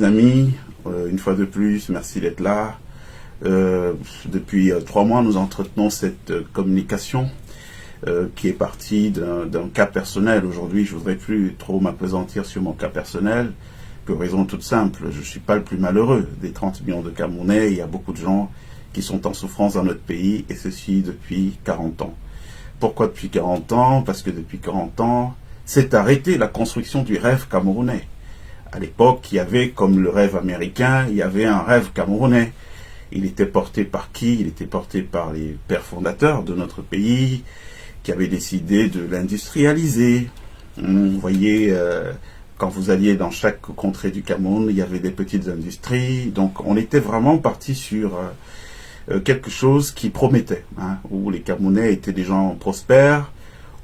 amis, une fois de plus, merci d'être là. Depuis 3 mois, nous entretenons cette communication qui est partie d'un cas personnel. Aujourd'hui, je ne voudrais plus trop m'appesantir sur mon cas personnel, pour raison toute simple. Je ne suis pas le plus malheureux des 30 millions de Camerounais. Il y a beaucoup de gens qui sont en souffrance dans notre pays, et ceci depuis 40 ans. Pourquoi depuis 40 ans? Parce que depuis 40 ans, s'est arrêtée la construction du rêve camerounais. À l'époque, il y avait, comme le rêve américain, il y avait un rêve camerounais. Il était porté par qui? Il était porté par les pères fondateurs de notre pays, qui avaient décidé de l'industrialiser. Vous voyez, quand vous alliez dans chaque contrée du Cameroun, il y avait des petites industries. Donc on était vraiment parti sur quelque chose qui promettait, où les Camerounais étaient des gens prospères.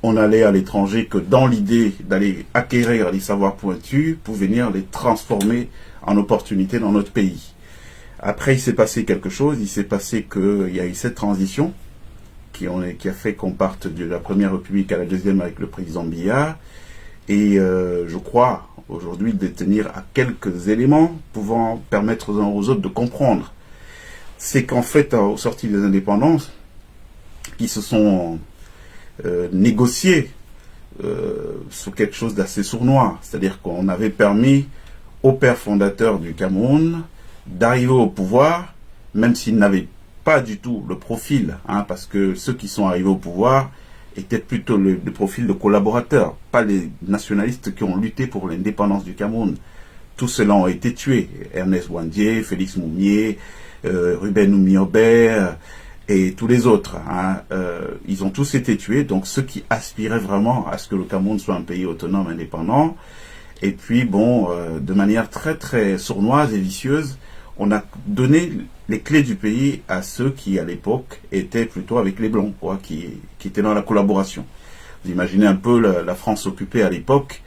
On allait à l'étranger que dans l'idée d'aller acquérir les savoirs pointus pour venir les transformer en opportunités dans notre pays. Après, il s'est passé quelque chose. Il s'est passé qu'il y a eu cette transition qui a fait qu'on parte de la Première République à la Deuxième avec le président Biya. Et je crois aujourd'hui détenir à quelques éléments pouvant permettre aux uns aux autres de comprendre. C'est qu'en fait, au sorti des indépendances, qui se sont négociés sur quelque chose d'assez sournois. C'est-à-dire qu'on avait permis aux pères fondateurs du Cameroun d'arriver au pouvoir, même s'ils n'avaient pas du tout le profil, parce que ceux qui sont arrivés au pouvoir étaient plutôt le profil de collaborateurs, pas les nationalistes qui ont lutté pour l'indépendance du Cameroun. Tous ceux-là ont été tués. Ernest Ouandié, Félix Moumié, Ruben Oumi-Aubert et tous les autres. Ils ont tous été tués, donc ceux qui aspiraient vraiment à ce que le Cameroun soit un pays autonome, indépendant. Et puis, bon, de manière très très sournoise et vicieuse, on a donné les clés du pays à ceux qui, à l'époque, étaient plutôt avec les Blancs, qui étaient dans la collaboration. Vous imaginez un peu la France occupée à l'époque,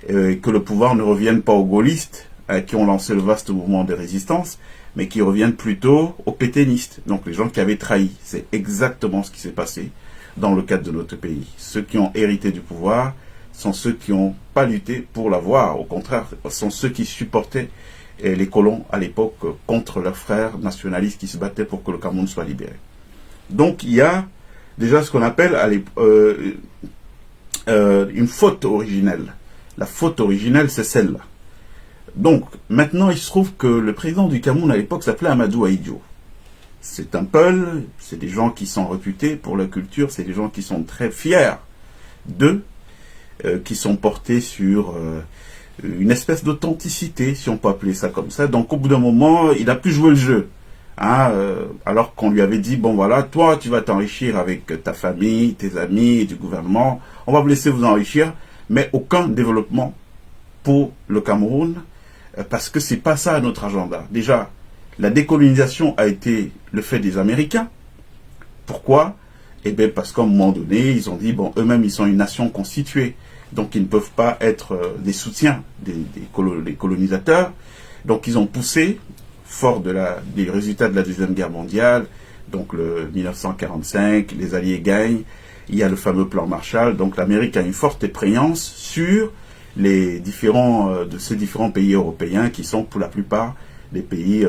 que le pouvoir ne revienne pas aux gaullistes, qui ont lancé le vaste mouvement de résistance, mais qui reviennent plutôt aux pétainistes, donc les gens qui avaient trahi. C'est exactement ce qui s'est passé dans le cadre de notre pays. Ceux qui ont hérité du pouvoir sont ceux qui n'ont pas lutté pour l'avoir. Au contraire, sont ceux qui supportaient les colons à l'époque contre leurs frères nationalistes qui se battaient pour que le Cameroun soit libéré. Donc il y a déjà ce qu'on appelle une faute originelle. La faute originelle, c'est celle-là. Donc maintenant, il se trouve que le président du Cameroun à l'époque s'appelait Amadou Ahidjo. C'est un Peul, c'est des gens qui sont réputés pour leur culture, c'est des gens qui sont très fiers d'eux, qui sont portés sur une espèce d'authenticité, si on peut appeler ça comme ça. Donc au bout d'un moment, il a pu jouer le jeu. Alors qu'on lui avait dit, bon voilà, toi tu vas t'enrichir avec ta famille, tes amis, du gouvernement, on va vous laisser vous enrichir, mais aucun développement pour le Cameroun, parce que c'est pas ça notre agenda. Déjà, la décolonisation a été le fait des Américains. Pourquoi? Eh bien parce qu'à un moment donné, ils ont dit, bon, eux-mêmes ils sont une nation constituée, donc ils ne peuvent pas être des soutiens des colonisateurs. Donc ils ont poussé, fort des résultats de la Deuxième Guerre mondiale, donc le 1945, les Alliés gagnent, il y a le fameux plan Marshall, donc l'Amérique a une forte prégnance sur de ces différents pays européens qui sont pour la plupart les pays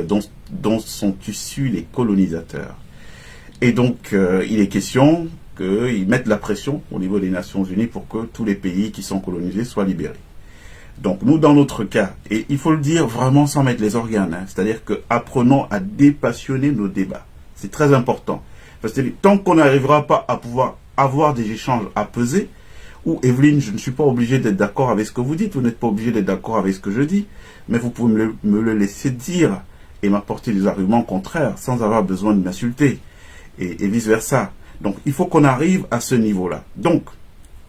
dont sont issus les colonisateurs. Et donc il est question qu'ils mettent la pression au niveau des Nations Unies pour que tous les pays qui sont colonisés soient libérés. Donc nous, dans notre cas, et il faut le dire vraiment sans mettre les organes, c'est-à-dire que apprenons à dépassionner nos débats. C'est très important. Parce que tant qu'on n'arrivera pas à pouvoir avoir des échanges apaisés, ou Evelyne, je ne suis pas obligé d'être d'accord avec ce que vous dites, vous n'êtes pas obligé d'être d'accord avec ce que je dis, mais vous pouvez me le laisser dire et m'apporter des arguments contraires sans avoir besoin de m'insulter, et vice-versa. Donc il faut qu'on arrive à ce niveau-là. Donc,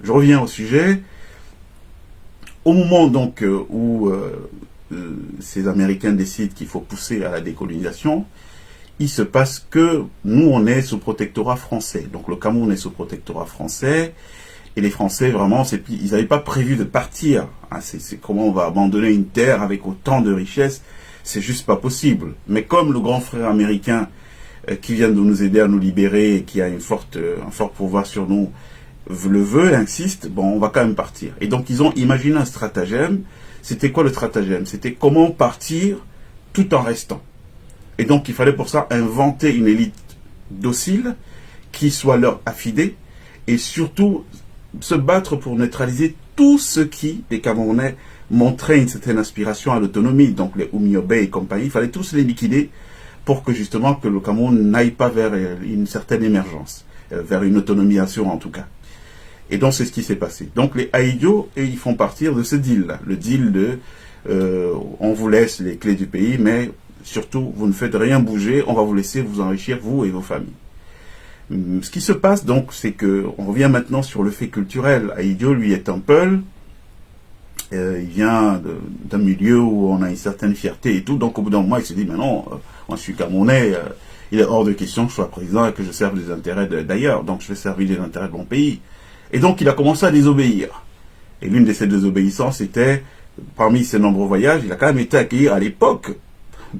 je reviens au sujet. Au moment donc où ces Américains décident qu'il faut pousser à la décolonisation, il se passe que nous, on est sous protectorat français. Donc le Cameroun est sous protectorat français. Et les Français, vraiment, ils n'avaient pas prévu de partir. C'est comment on va abandonner une terre avec autant de richesses. C'est juste pas possible. Mais comme le grand frère américain qui vient de nous aider à nous libérer et qui a un fort pouvoir sur nous, le veut, insiste, bon, on va quand même partir. Et donc, ils ont imaginé un stratagème, c'était quoi le stratagème? C'était comment partir tout en restant. Et donc, il fallait pour ça inventer une élite docile qui soit leur affidée et surtout se battre pour neutraliser tout ce qui, les Camerounais, montraient une certaine aspiration à l'autonomie. Donc, les Oumiobe et compagnie, il fallait tous les liquider pour que justement que le Cameroun n'aille pas vers une certaine émergence, vers une autonomisation en tout cas. Et donc, c'est ce qui s'est passé. Donc, les Aïdio, ils font partir de ce deal-là. Le deal de on vous laisse les clés du pays, mais surtout, vous ne faites rien bouger, on va vous laisser vous enrichir, vous et vos familles. Ce qui se passe, donc, c'est que on revient maintenant sur le fait culturel. Aïdio, lui, est un Peul. Il vient d'un milieu où on a une certaine fierté et tout. Donc, au bout d'un moment, il se dit, mais non, moi, je suis Camerounais, il est hors de question que je sois président et que je serve les intérêts d'ailleurs. Donc, je vais servir les intérêts de mon pays. Et donc, il a commencé à désobéir. Et l'une de ces désobéissances était, parmi ses nombreux voyages, il a quand même été accueilli à l'époque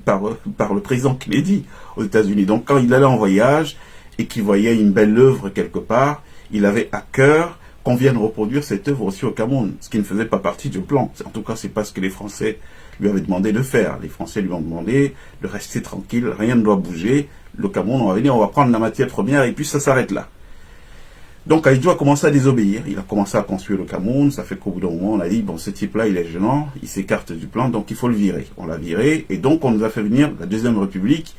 par le président Kennedy aux États-Unis. Donc, quand il allait en voyage et qu'il voyait une belle œuvre quelque part, il avait à cœur qu'on vienne reproduire cette œuvre aussi au Cameroun, ce qui ne faisait pas partie du plan. En tout cas, c'est pas ce que les Français lui avaient demandé de faire. Les Français lui ont demandé de rester tranquille, rien ne doit bouger. Le Cameroun, on va venir, on va prendre la matière première et puis ça s'arrête là. Donc Aïdio a commencé à désobéir, il a commencé à construire le Cameroun, ça fait qu'au bout d'un moment on a dit, bon ce type-là il est gênant, il s'écarte du plan, donc il faut le virer. On l'a viré, et donc on nous a fait venir la Deuxième République,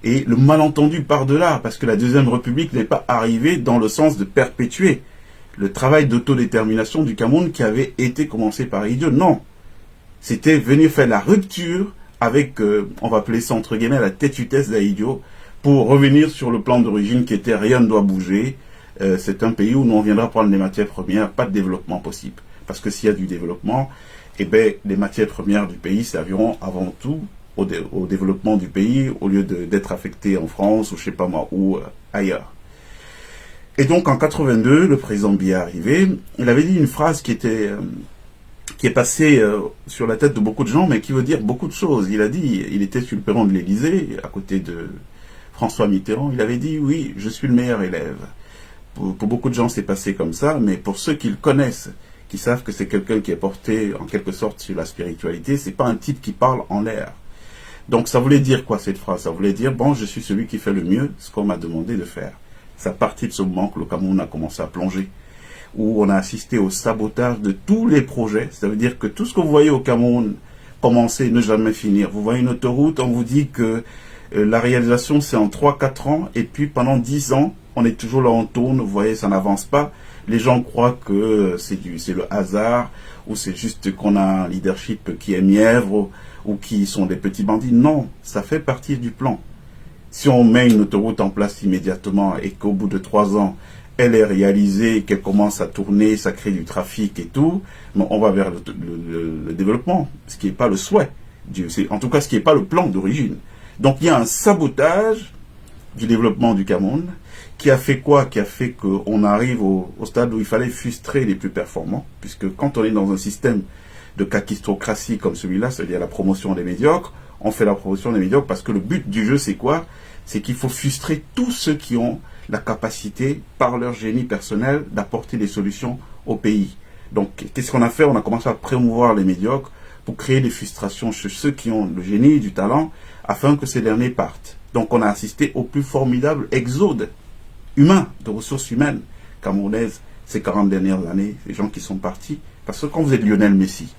et le malentendu part de là, parce que la Deuxième République n'est pas arrivée dans le sens de perpétuer le travail d'autodétermination du Cameroun qui avait été commencé par Aïdio, non. C'était venir faire la rupture avec, on va appeler ça entre guillemets la tête-vitesse d'Aïdio, pour revenir sur le plan d'origine qui était rien ne doit bouger. C'est un pays où nous on viendra prendre les matières premières, pas de développement possible. Parce que s'il y a du développement, eh ben, les matières premières du pays serviront avant tout au développement du pays, au lieu d'être affectées en France ou je sais pas moi, ou ailleurs. Et donc en 82, le président Biya est arrivé, il avait dit une phrase qui est passée sur la tête de beaucoup de gens, mais qui veut dire beaucoup de choses. Il a dit, il était sur le perron de l'Élysée, à côté de François Mitterrand, il avait dit, oui, je suis le meilleur élève. Pour beaucoup de gens, c'est passé comme ça, mais pour ceux qui le connaissent, qui savent que c'est quelqu'un qui est porté en quelque sorte sur la spiritualité, c'est pas un type qui parle en l'air. Donc ça voulait dire quoi cette phrase? Ça voulait dire, bon, je suis celui qui fait le mieux ce qu'on m'a demandé de faire. C'est à partir de ce moment que le Cameroun a commencé à plonger, où on a assisté au sabotage de tous les projets. Ça veut dire que tout ce que vous voyez au Cameroun commencer, ne jamais finir. Vous voyez une autoroute, on vous dit que la réalisation c'est en 3-4 ans, et puis pendant 10 ans, on est toujours là, on tourne, vous voyez, ça n'avance pas. Les gens croient que c'est le hasard, ou c'est juste qu'on a un leadership qui est mièvre, ou qui sont des petits bandits. Non, ça fait partie du plan. Si on met une autoroute en place immédiatement, et qu'au bout de 3 ans, elle est réalisée, qu'elle commence à tourner, ça crée du trafic et tout, mais on va vers le développement, ce qui n'est pas le souhait. En tout cas, ce qui n'est pas le plan d'origine. Donc il y a un sabotage du développement du Cameroun, qui a fait quoi? Qui a fait qu'on arrive au stade où il fallait frustrer les plus performants, puisque quand on est dans un système de kakistocratie comme celui-là, c'est-à-dire la promotion des médiocres, on fait la promotion des médiocres parce que le but du jeu, c'est quoi? C'est qu'il faut frustrer tous ceux qui ont la capacité, par leur génie personnel, d'apporter des solutions au pays. Donc, qu'est-ce qu'on a fait? On a commencé à promouvoir les médiocres pour créer des frustrations chez ceux qui ont le génie, du talent, afin que ces derniers partent. Donc, on a assisté au plus formidable exode humain, de ressources humaines camerounaises ces 40 dernières années, les gens qui sont partis. Parce que quand vous êtes Lionel Messi,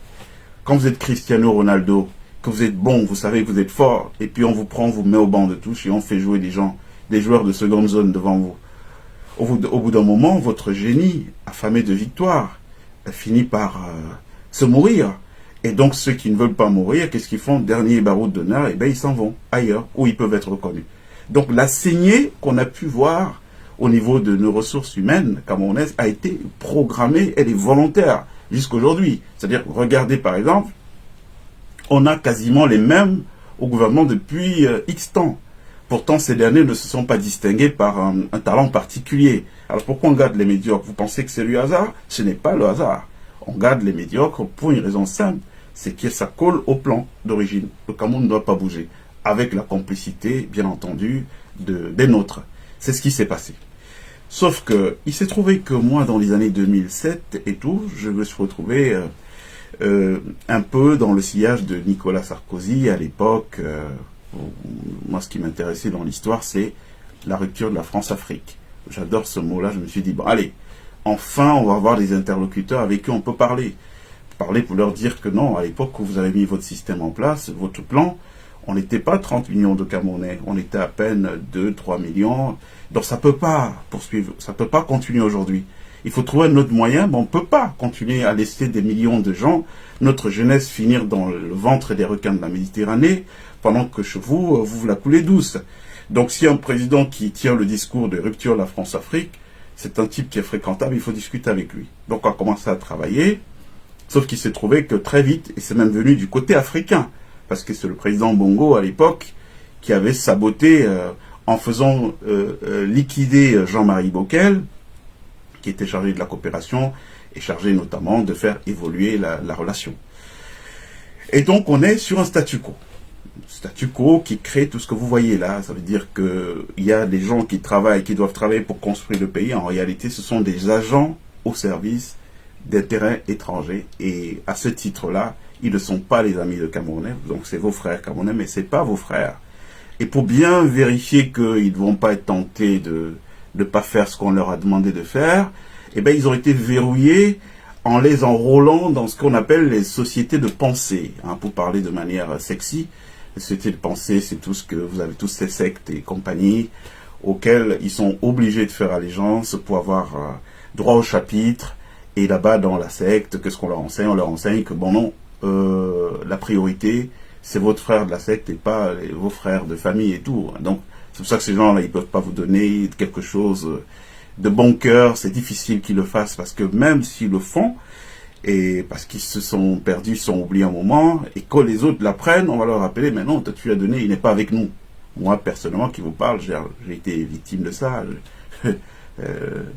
quand vous êtes Cristiano Ronaldo, que vous êtes bon, vous savez que vous êtes fort, et puis on vous prend, on vous met au banc de touche et on fait jouer des joueurs de seconde zone devant vous. Au bout d'un moment, votre génie, affamé de victoire, finit par se mourir. Et donc ceux qui ne veulent pas mourir, qu'est-ce qu'ils font? Dernier barreau d'honneur, et bien ils s'en vont ailleurs, où ils peuvent être reconnus. Donc la saignée qu'on a pu voir au niveau de nos ressources humaines camerounaises a été programmée, elle est volontaire jusqu'aujourd'hui. C'est-à-dire, regardez par exemple, on a quasiment les mêmes au gouvernement depuis X temps. Pourtant, ces derniers ne se sont pas distingués par un talent particulier. Alors pourquoi on garde les médiocres? Vous pensez que c'est le hasard? Ce n'est pas le hasard. On garde les médiocres pour une raison simple, c'est que ça colle au plan d'origine. Le Cameroun ne doit pas bouger, avec la complicité, bien entendu, des nôtres. C'est ce qui s'est passé. Sauf que, il s'est trouvé que moi, dans les années 2007 et tout, je me suis retrouvé un peu dans le sillage de Nicolas Sarkozy à l'époque. Moi, ce qui m'intéressait dans l'histoire, c'est la rupture de la France-Afrique. J'adore ce mot-là. Je me suis dit, bon, allez, enfin, on va avoir des interlocuteurs avec qui on peut parler. Parler pour leur dire que non, à l'époque où vous avez mis votre système en place, votre plan, on n'était pas 30 millions de Camerounais, on était à peine 2-3 millions. Donc ça ne peut pas poursuivre, ça ne peut pas continuer aujourd'hui. Il faut trouver un autre moyen, mais on ne peut pas continuer à laisser des millions de gens, notre jeunesse, finir dans le ventre des requins de la Méditerranée, pendant que chez vous, vous la coulez douce. Donc si un président qui tient le discours de rupture de la France-Afrique, c'est un type qui est fréquentable, il faut discuter avec lui. Donc on a commencé à travailler, sauf qu'il s'est trouvé que très vite, et c'est même venu du côté africain, parce que c'est le président Bongo à l'époque qui avait saboté en faisant liquider Jean-Marie Bockel, qui était chargé de la coopération et chargé notamment de faire évoluer la relation. Et donc on est sur un statu quo. Statu quo qui crée tout ce que vous voyez là. Ça veut dire qu'il y a des gens qui travaillent, qui doivent travailler pour construire le pays. En réalité, ce sont des agents au service d'intérêts étrangers. Et à ce titre-là, ils ne sont pas les amis de Camerounais. Donc c'est vos frères camerounais, mais ce n'est pas vos frères. Et pour bien vérifier qu'ils ne vont pas être tentés de ne pas faire ce qu'on leur a demandé de faire, eh bien, ils ont été verrouillés en les enrôlant dans ce qu'on appelle les sociétés de pensée. Hein, pour parler de manière sexy, les sociétés de pensée, c'est tout ce que vous avez, tous ces sectes et compagnies auxquelles ils sont obligés de faire allégeance pour avoir droit au chapitre. Et là-bas, dans la secte, qu'est-ce qu'on leur enseigne? On leur enseigne que, bon non, la priorité, c'est votre frère de la secte et pas vos frères de famille et tout. Donc, c'est pour ça que ces gens-là, ils ne peuvent pas vous donner quelque chose de bon cœur. C'est difficile qu'ils le fassent parce que même s'ils le font, et parce qu'ils se sont perdus, ils sont oubliés un moment, et quand les autres l'apprennent, on va leur rappeler, mais non, toi tu l'as donné, il n'est pas avec nous. Moi, personnellement, qui vous parle, j'ai été victime de ça. Nous,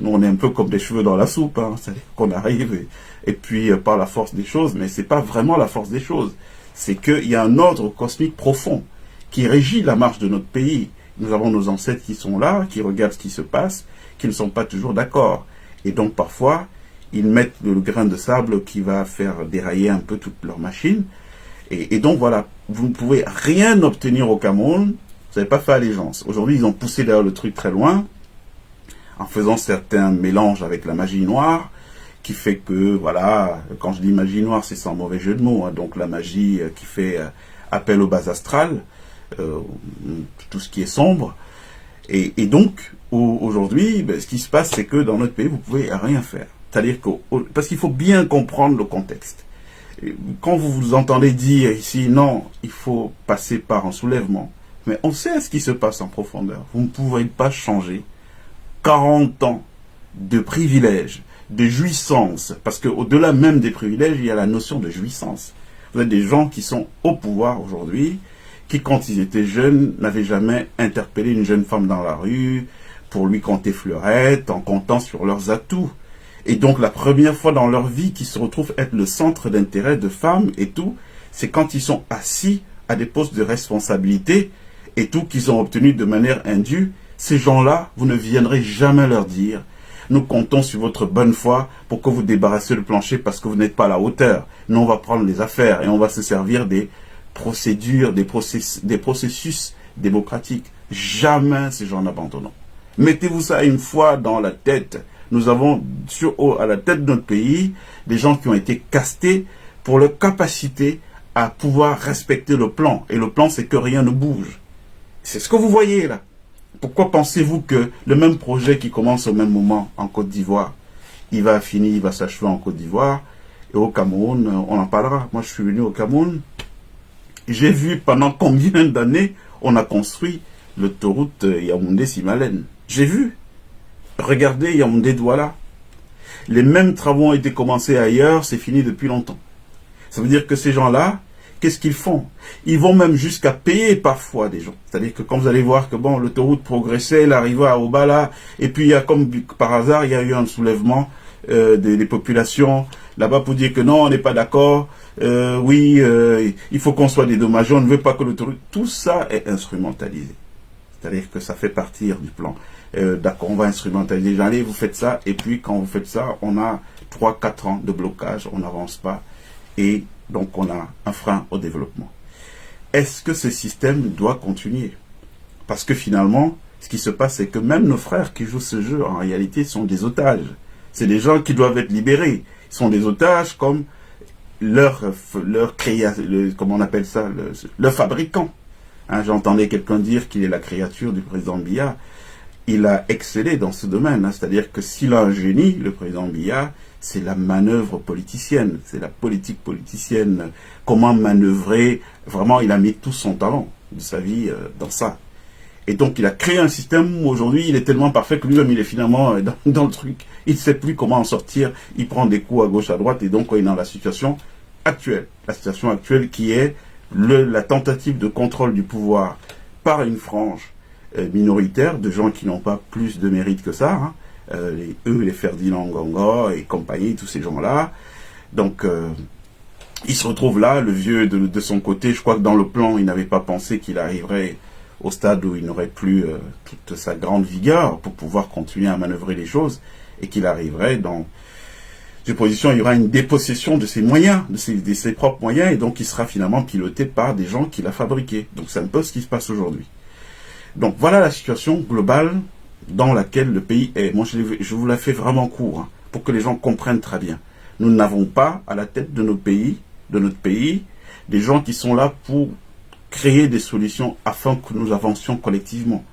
on est un peu comme des cheveux dans la soupe, hein. C'est-à-dire qu'on arrive, et puis par la force des choses, mais c'est pas vraiment la force des choses. C'est qu'il y a un ordre cosmique profond qui régit la marche de notre pays. Nous avons nos ancêtres qui sont là, qui regardent ce qui se passe, qui ne sont pas toujours d'accord. Et donc parfois, ils mettent le grain de sable qui va faire dérailler un peu toute leur machine. Et donc voilà, vous ne pouvez rien obtenir au Cameroun, vous n'avez pas fait allégeance. Aujourd'hui, ils ont poussé d'ailleurs le truc très loin, en faisant certains mélanges avec la magie noire, qui fait que, voilà, quand je dis magie noire, c'est sans mauvais jeu de mots, hein, donc la magie qui fait appel aux bases astrales, tout ce qui est sombre. Et donc, aujourd'hui, ce qui se passe, c'est que dans notre pays, vous ne pouvez rien faire. C'est-à-dire que, parce qu'il faut bien comprendre le contexte. Quand vous vous entendez dire ici, non, il faut passer par un soulèvement, mais on sait ce qui se passe en profondeur. Vous ne pouvez pas changer 40 ans de privilèges, de jouissance, parce qu'au-delà même des privilèges, il y a la notion de jouissance. Vous avez des gens qui sont au pouvoir aujourd'hui, qui quand ils étaient jeunes, n'avaient jamais interpellé une jeune femme dans la rue, pour lui compter fleurette, en comptant sur leurs atouts. Et donc la première fois dans leur vie qu'ils se retrouvent être le centre d'intérêt de femmes et tout, c'est quand ils sont assis à des postes de responsabilité et tout qu'ils ont obtenu de manière indue. Ces gens-là, vous ne viendrez jamais leur dire « Nous comptons sur votre bonne foi pour que vous débarrassiez le plancher parce que vous n'êtes pas à la hauteur. Nous, on va prendre les affaires et on va se servir des procédures, des processus démocratiques. » Jamais ces gens n'abandonnent. Mettez-vous ça une fois dans la tête. Nous avons à la tête de notre pays des gens qui ont été castés pour leur capacité à pouvoir respecter le plan. Et le plan, c'est que rien ne bouge. C'est ce que vous voyez là. Pourquoi pensez-vous que le même projet qui commence au même moment en Côte d'Ivoire, il va finir, il va s'achever en Côte d'Ivoire et au Cameroun, on en parlera. Moi, je suis venu au Cameroun. J'ai vu pendant combien d'années on a construit l'autoroute Yaoundé-Simalène. J'ai vu. Regardez Yaoundé-Douala. Les mêmes travaux ont été commencés ailleurs, c'est fini depuis longtemps. Ça veut dire que ces gens-là, qu'est-ce qu'ils font? Ils vont même jusqu'à payer parfois des gens. C'est-à-dire que quand vous allez voir que bon, l'autoroute progressait, elle arrivait à Obala, et puis il y a comme par hasard, il y a eu un soulèvement des populations là-bas pour dire que non, on n'est pas d'accord, il faut qu'on soit dédommagé, on ne veut pas que l'autoroute... Tout ça est instrumentalisé. C'est-à-dire que ça fait partir du plan. D'accord, on va instrumentaliser les gens, allez, vous faites ça, et puis quand vous faites ça, on a 3-4 ans de blocage, on n'avance pas. et donc on a un frein au développement. Est-ce que ce système doit continuer? Parce que finalement, ce qui se passe, c'est que même nos frères qui jouent ce jeu, en réalité, sont des otages. C'est des gens qui doivent être libérés. Ils sont des otages comme leur comment on appelle ça, leur fabricant. Hein, j'entendais quelqu'un dire qu'il est la créature du président Biya. Il a excellé dans ce domaine. Hein, c'est-à-dire que s'il a un génie, le président Biya, c'est la manœuvre politicienne, c'est la politique politicienne, comment manœuvrer. Vraiment, il a mis tout son talent de sa vie dans ça. Et donc, il a créé un système où aujourd'hui, il est tellement parfait que lui-même, il est finalement dans le truc. Il ne sait plus comment en sortir. Il prend des coups à gauche, à droite. Et donc, il est dans la situation actuelle. La situation actuelle qui est la tentative de contrôle du pouvoir par une frange minoritaire de gens qui n'ont pas plus de mérite que ça. Hein. Les Ferdinand Ngongo et compagnie, tous ces gens-là. Donc, il se retrouve là, le vieux de son côté. Je crois que dans le plan, il n'avait pas pensé qu'il arriverait au stade où il n'aurait plus toute sa grande vigueur pour pouvoir continuer à manœuvrer les choses et qu'il arriverait dans une position, il y aura une dépossession de ses moyens, de ses propres moyens, et donc il sera finalement piloté par des gens qu'il a fabriqués. Donc c'est un peu ce qui se passe aujourd'hui. Donc voilà la situation globale dans laquelle le pays est. Moi je vous la fais vraiment court, hein, pour que les gens comprennent très bien. Nous n'avons pas à la tête de notre pays, des gens qui sont là pour créer des solutions afin que nous avancions collectivement.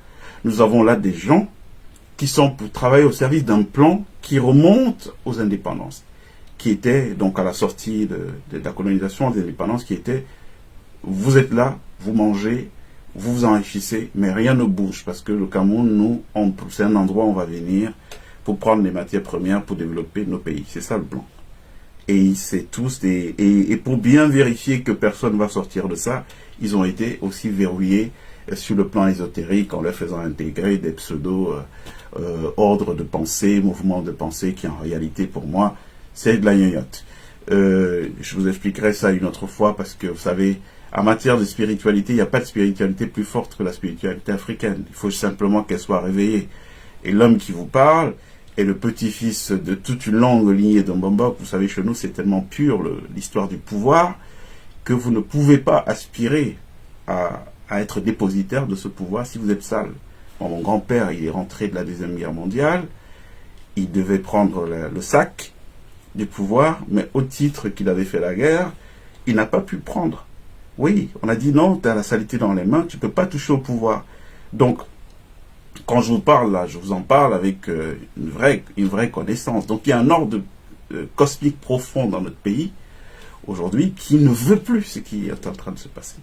Nous avons là des gens qui sont pour travailler au service d'un plan qui remonte aux indépendances, qui était donc à la sortie de la colonisation des indépendances, qui était vous êtes là, vous mangez, vous vous enrichissez, mais rien ne bouge, parce que le Cameroun, c'est un endroit où on va venir pour prendre les matières premières pour développer nos pays. C'est ça le plan. Et c'est tous et pour bien vérifier que personne ne va sortir de ça, ils ont été aussi verrouillés sur le plan ésotérique en leur faisant intégrer des pseudo-ordres de pensée, mouvements de pensée qui en réalité pour moi c'est de la gnognotte. Je vous expliquerai ça une autre fois parce que vous savez, en matière de spiritualité, il n'y a pas de spiritualité plus forte que la spiritualité africaine. Il faut simplement qu'elle soit réveillée. Et l'homme qui vous parle est le petit-fils de toute une longue lignée de Mbomba. Vous savez, chez nous, c'est tellement pur l'histoire du pouvoir que vous ne pouvez pas aspirer à être dépositaire de ce pouvoir si vous êtes sale. Bon, mon grand-père, il est rentré de la Deuxième Guerre mondiale, il devait prendre le sac du pouvoir, mais au titre qu'il avait fait la guerre, il n'a pas pu prendre. Oui, on a dit non, tu as la saleté dans les mains, tu ne peux pas toucher au pouvoir. Donc, quand je vous parle là, je vous en parle avec une vraie connaissance. Donc, il y a un ordre cosmique profond dans notre pays, aujourd'hui, qui ne veut plus ce qui est en train de se passer.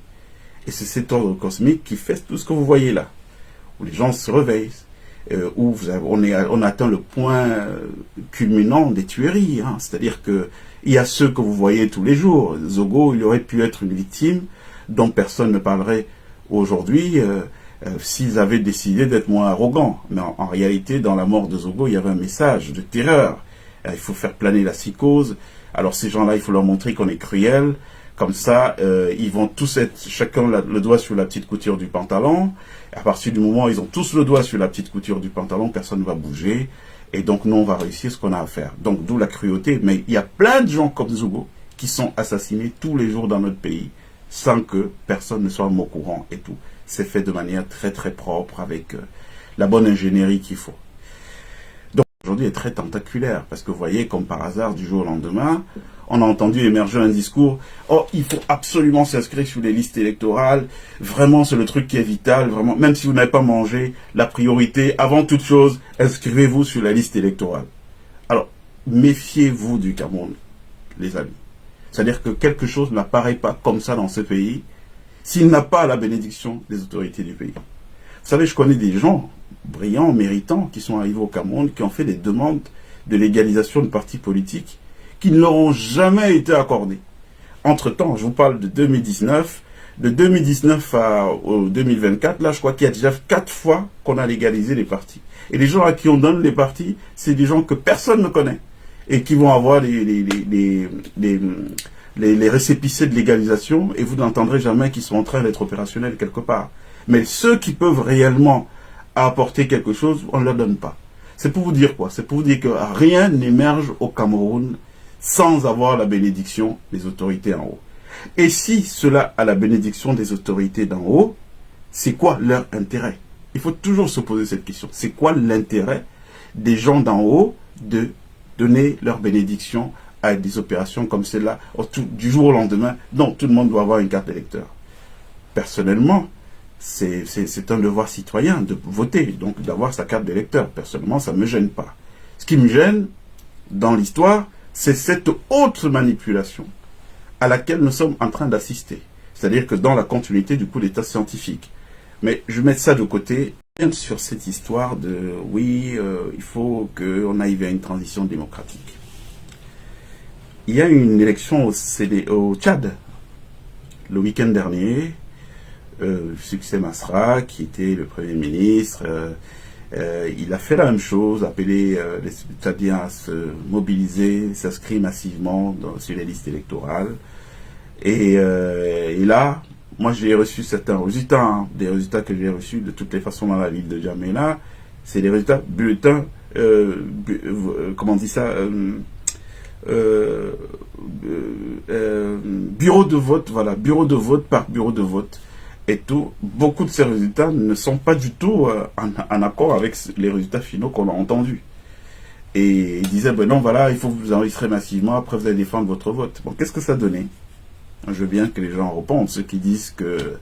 Et c'est cet ordre cosmique qui fait tout ce que vous voyez là, où les gens se réveillent, où on atteint le point culminant des tueries. Hein. C'est-à-dire que il y a ceux que vous voyez tous les jours. Zogo, il aurait pu être une victime dont personne ne parlerait aujourd'hui s'ils avaient décidé d'être moins arrogants. Mais en réalité, dans la mort de Zogo, il y avait un message de terreur. Il faut faire planer la psychose. Alors ces gens-là, il faut leur montrer qu'on est cruel. Comme ça, ils vont tous être chacun le doigt sur la petite couture du pantalon. À partir du moment où ils ont tous le doigt sur la petite couture du pantalon, personne ne va bouger. Et donc, nous, on va réussir ce qu'on a à faire. Donc, d'où la cruauté. Mais il y a plein de gens comme Zogo qui sont assassinés tous les jours dans notre pays sans que personne ne soit au courant et tout. C'est fait de manière très, très propre avec la bonne ingénierie qu'il faut. Donc, aujourd'hui est très tentaculaire parce que vous voyez, comme par hasard, du jour au lendemain, on a entendu émerger un discours « Oh, il faut absolument s'inscrire sur les listes électorales. Vraiment, c'est le truc qui est vital. Vraiment, même si vous n'avez pas mangé, la priorité, avant toute chose, inscrivez-vous sur la liste électorale. » Alors, méfiez-vous du Cameroun, les amis. C'est-à-dire que quelque chose n'apparaît pas comme ça dans ce pays s'il n'a pas la bénédiction des autorités du pays. Vous savez, je connais des gens brillants, méritants, qui sont arrivés au Cameroun, qui ont fait des demandes de légalisation de partis politiques qui ne leur ont jamais été accordés. Entre-temps, je vous parle de 2019. De 2019 au 2024, là, je crois qu'il y a déjà 4 fois qu'on a légalisé les partis. Et les gens à qui on donne les partis, c'est des gens que personne ne connaît et qui vont avoir les récépissés de légalisation et vous n'entendrez jamais qu'ils sont en train d'être opérationnels quelque part. Mais ceux qui peuvent réellement apporter quelque chose, on ne leur donne pas. C'est pour vous dire quoi? C'est pour vous dire que rien n'émerge au Cameroun sans avoir la bénédiction des autorités en haut. Et si cela a la bénédiction des autorités d'en haut, c'est quoi leur intérêt? Il faut toujours se poser cette question. C'est quoi l'intérêt des gens d'en haut de donner leur bénédiction à des opérations comme celle-là du jour au lendemain? Non, tout le monde doit avoir une carte d'électeur. Personnellement, c'est un devoir citoyen de voter, donc d'avoir sa carte d'électeur. Personnellement, ça ne me gêne pas. Ce qui me gêne dans l'histoire, c'est cette autre manipulation à laquelle nous sommes en train d'assister. C'est-à-dire que dans la continuité du coup d'état scientifique. Mais je vais mettre ça de côté sur cette histoire de oui, il faut qu'on aille vers une transition démocratique. Il y a eu une élection au Tchad le week-end dernier. Succès Masra, qui était le Premier ministre, il a fait la même chose, appelé les Tchadiens à se mobiliser, s'inscrire massivement sur les listes électorales. Et là, moi j'ai reçu certains résultats, des résultats que j'ai reçus de toutes les façons dans la ville de Djamena. C'est des résultats bulletins, comment on dit ça, bureau de vote, voilà, bureau de vote par bureau de vote. Et tout, beaucoup de ces résultats ne sont pas du tout en accord avec les résultats finaux qu'on a entendus. Et ils disaient, ben non, voilà, il faut que vous enregistrez massivement, après vous allez défendre votre vote. Bon, qu'est-ce que ça donnait? Je veux bien que les gens répondent, ceux qui disent que,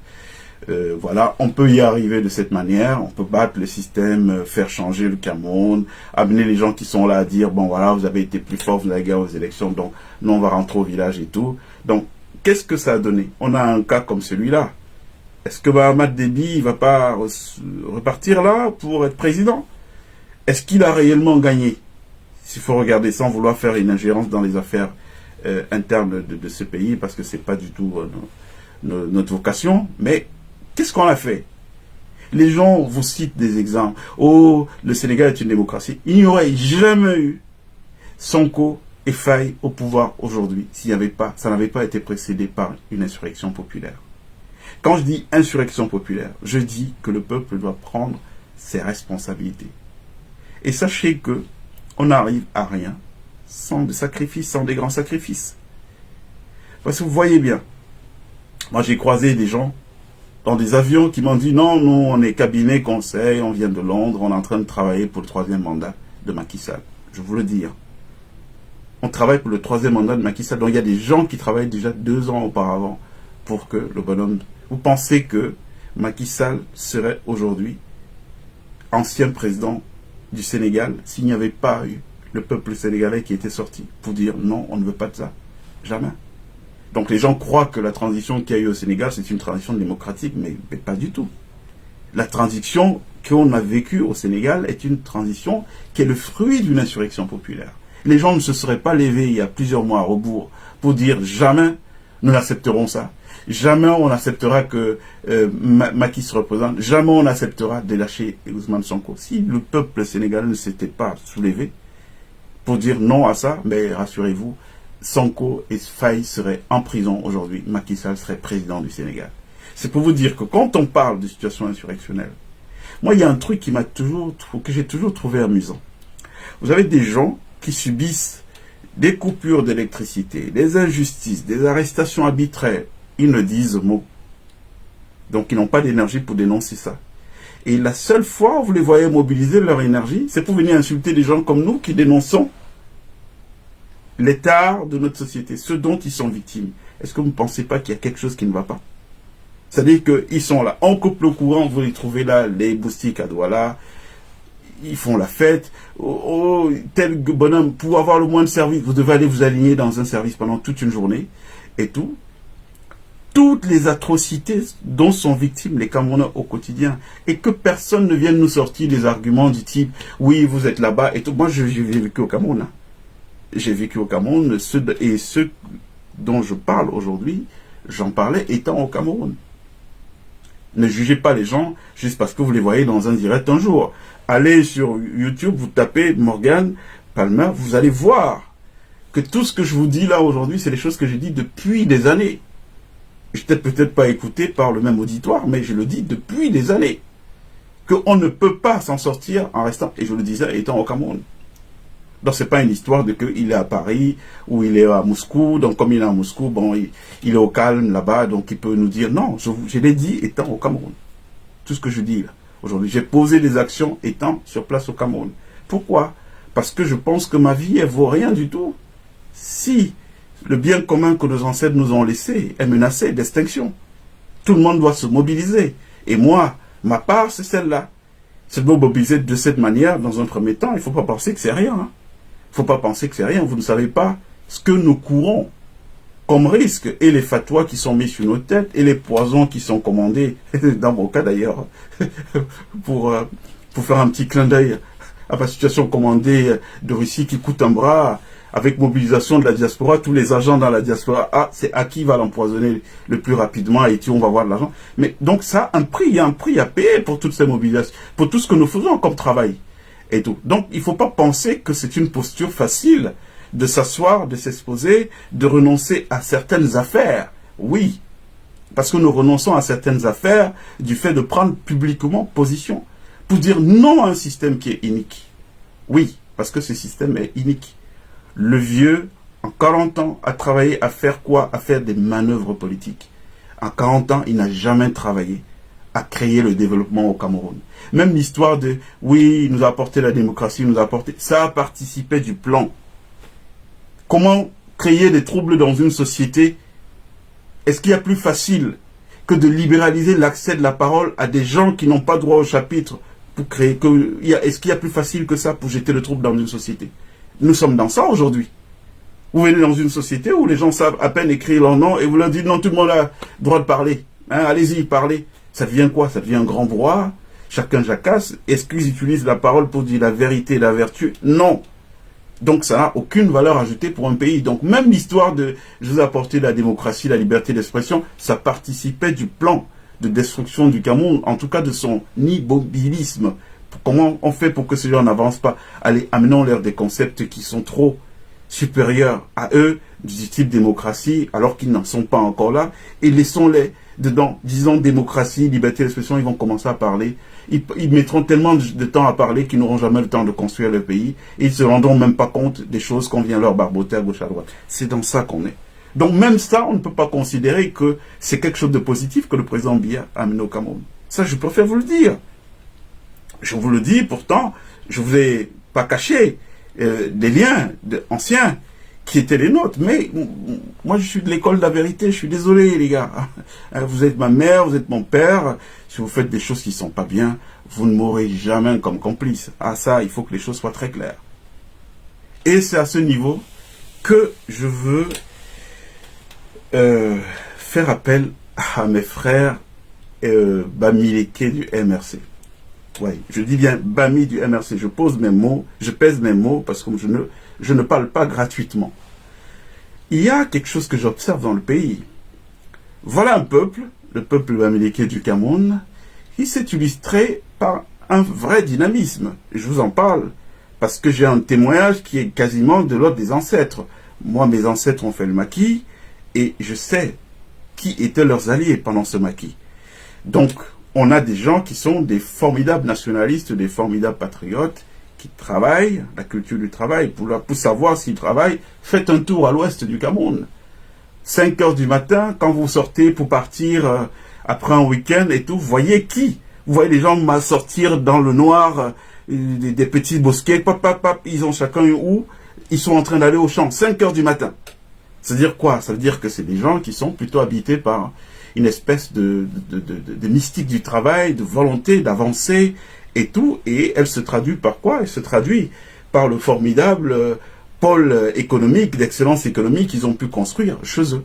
voilà, on peut y arriver de cette manière, on peut battre le système, faire changer le Cameroun, amener les gens qui sont là à dire, bon voilà, vous avez été plus fort, vous avez gagné aux élections, donc nous on va rentrer au village et tout. Donc, qu'est-ce que ça a donné? On a un cas comme celui-là. Est-ce que Mahamat Déby ne va pas repartir là pour être président? Est-ce qu'il a réellement gagné? S'il faut regarder sans vouloir faire une ingérence dans les affaires internes de ce pays, parce que ce n'est pas du tout notre vocation, mais qu'est-ce qu'on a fait? Les gens vous citent des exemples. Oh, le Sénégal est une démocratie. Il n'y aurait jamais eu Sonko et Faye au pouvoir aujourd'hui s'il n'y avait pas, ça n'avait pas été précédé par une insurrection populaire. Quand je dis insurrection populaire, je dis que le peuple doit prendre ses responsabilités. Et sachez que on n'arrive à rien sans des sacrifices, sans des grands sacrifices. Parce que vous voyez bien, moi j'ai croisé des gens dans des avions qui m'ont dit non, nous on est cabinet conseil, on vient de Londres, on est en train de travailler pour le 3e mandat de Macky Sall. Je vous le dis, on travaille pour le 3e mandat de Macky Sall. Donc il y a des gens qui travaillent déjà 2 ans auparavant pour que le bonhomme... Vous pensez que Macky Sall serait aujourd'hui ancien président du Sénégal s'il n'y avait pas eu le peuple sénégalais qui était sorti pour dire non, on ne veut pas de ça? Jamais. Donc les gens croient que la transition qu'il y a eu au Sénégal, c'est une transition démocratique, mais pas du tout. La transition qu'on a vécue au Sénégal est une transition qui est le fruit d'une insurrection populaire. Les gens ne se seraient pas levés il y a plusieurs mois à rebours pour dire jamais nous n'accepterons ça. Jamais on acceptera que Macky se représente. Jamais on acceptera de lâcher Ousmane Sonko. Si le peuple sénégalais ne s'était pas soulevé pour dire non à ça, mais rassurez-vous, Sonko et Faye seraient en prison aujourd'hui. Macky Sall serait président du Sénégal. C'est pour vous dire que quand on parle de situation insurrectionnelle, moi il y a un truc que j'ai toujours trouvé amusant. Vous avez des gens qui subissent des coupures d'électricité, des injustices, des arrestations arbitraires. Ils ne disent mot. Donc ils n'ont pas d'énergie pour dénoncer ça. Et la seule fois où vous les voyez mobiliser leur énergie, c'est pour venir insulter des gens comme nous qui dénonçons l'état de notre société, ceux dont ils sont victimes. Est-ce que vous ne pensez pas qu'il y a quelque chose qui ne va pas? C'est-à-dire qu'ils sont là, on coupe le courant, vous les trouvez là, les boustiques à Douala, ils font la fête. Oh, tel bonhomme, pour avoir le moins de service, vous devez aller vous aligner dans un service pendant toute une journée et tout. Toutes les atrocités dont sont victimes les Camerounais au quotidien, et que personne ne vienne nous sortir des arguments du type oui vous êtes là-bas et tout. Moi j'ai vécu au Cameroun, j'ai vécu au Cameroun, et ceux dont je parle aujourd'hui, j'en parlais étant au Cameroun. Ne jugez pas les gens juste parce que vous les voyez dans un direct un jour. Allez sur YouTube, vous tapez Morgan Palmer, vous allez voir que tout ce que je vous dis là aujourd'hui, c'est des choses que j'ai dit depuis des années. Je n'étais peut-être pas écouté par le même auditoire, mais je le dis depuis des années. Qu'on ne peut pas s'en sortir en restant, et je le disais, étant au Cameroun. Donc c'est pas une histoire de qu'il est à Paris ou il est à Moscou. Donc comme il est à Moscou, bon, il est au calme là-bas, donc il peut nous dire non. Je l'ai dit étant au Cameroun. Tout ce que je dis là aujourd'hui, j'ai posé des actions étant sur place au Cameroun. Pourquoi? Parce que je pense que ma vie elle vaut rien du tout si le bien commun que nos ancêtres nous ont laissé est menacé d'extinction. Tout le monde doit se mobiliser. Et moi, ma part, c'est celle-là. C'est de me mobiliser de cette manière, dans un premier temps. Il ne faut pas penser que c'est rien. Il ne faut pas penser que c'est rien. Vous ne savez pas ce que nous courons comme risque. Et les fatwas qui sont mis sur nos têtes, et les poisons qui sont commandés, dans mon cas d'ailleurs, pour faire un petit clin d'œil à ma situation commandée de Russie qui coûte un bras, avec mobilisation de la diaspora, tous les agents dans la diaspora, c'est à qui va l'empoisonner le plus rapidement, et on va voir de l'argent. Mais donc ça, il y a un prix à payer pour toutes ces mobilisations, pour tout ce que nous faisons comme travail. Et tout. Donc il ne faut pas penser que c'est une posture facile de s'asseoir, de s'exposer, de renoncer à certaines affaires. Oui, parce que nous renonçons à certaines affaires du fait de prendre publiquement position, pour dire non à un système qui est inique. Oui, parce que ce système est inique. Le vieux, en 40 ans, a travaillé à faire quoi? À faire des manœuvres politiques. En 40 ans, il n'a jamais travaillé à créer le développement au Cameroun. Même l'histoire de, oui, il nous a apporté la démocratie, il nous a apporté, ça a participé du plan. Comment créer des troubles dans une société? Est-ce qu'il y a plus facile que de libéraliser l'accès de la parole à des gens qui n'ont pas droit au chapitre pour créer est-ce qu'il y a plus facile que ça pour jeter le trouble dans une société? Nous sommes dans ça aujourd'hui. Vous venez dans une société où les gens savent à peine écrire leur nom et vous leur dites non, tout le monde a le droit de parler. Hein, allez-y, parlez. Ça devient quoi? Ça devient un grand brouhaha. Chacun jacasse. Est-ce qu'ils utilisent la parole pour dire la vérité et la vertu? Non. Donc ça n'a aucune valeur ajoutée pour un pays. Donc même l'histoire de je vous ai apporté la démocratie, la liberté d'expression, ça participait du plan de destruction du Cameroun, en tout cas de son immobilisme. Comment on fait pour que ces gens n'avancent pas? Allez, amenons-leur des concepts qui sont trop supérieurs à eux, du type démocratie, alors qu'ils n'en sont pas encore là, et laissons-les dedans. Disons démocratie, liberté d'expression, ils vont commencer à parler. Ils mettront tellement de temps à parler qu'ils n'auront jamais le temps de construire le pays, et ils ne se rendront même pas compte des choses qu'on vient leur barboter à gauche à droite. C'est dans ça qu'on est. Donc même ça, on ne peut pas considérer que c'est quelque chose de positif que le président Biya a amené au Cameroun. Ça, je préfère vous le dire. Je vous le dis, pourtant, je ne vous ai pas caché des liens anciens qui étaient les nôtres. Mais moi, je suis de l'école de la vérité. Je suis désolé, les gars. Vous êtes ma mère, vous êtes mon père. Si vous faites des choses qui ne sont pas bien, vous ne m'aurez jamais comme complice. Ah ça, il faut que les choses soient très claires. Et c'est à ce niveau que je veux faire appel à mes frères Bamileke du MRC. Oui, je dis bien Bami du MRC, je pose mes mots, je pèse mes mots parce que je ne parle pas gratuitement. Il y a quelque chose que j'observe dans le pays. Voilà un peuple, le peuple Bamileke du Cameroun, qui s'est illustré par un vrai dynamisme. Je vous en parle parce que j'ai un témoignage qui est quasiment de l'ordre des ancêtres. Moi, mes ancêtres ont fait le maquis et je sais qui étaient leurs alliés pendant ce maquis. Donc, on a des gens qui sont des formidables nationalistes, des formidables patriotes, qui travaillent, la culture du travail. Pour savoir s'ils travaillent, faites un tour à l'ouest du Cameroun. 5 heures du matin, quand vous sortez pour partir après un week-end et tout, vous voyez qui? Vous voyez les gens mal sortir dans le noir, des petits bosquets, pap, pap, pap, ils ont chacun où? Ils sont en train d'aller au champ, 5 heures du matin. Ça veut dire quoi? Ça veut dire que c'est des gens qui sont plutôt habités par une espèce de mystique du travail, de volonté d'avancer et tout. Et elle se traduit par quoi? Elle se traduit par le formidable pôle économique, d'excellence économique qu'ils ont pu construire chez eux.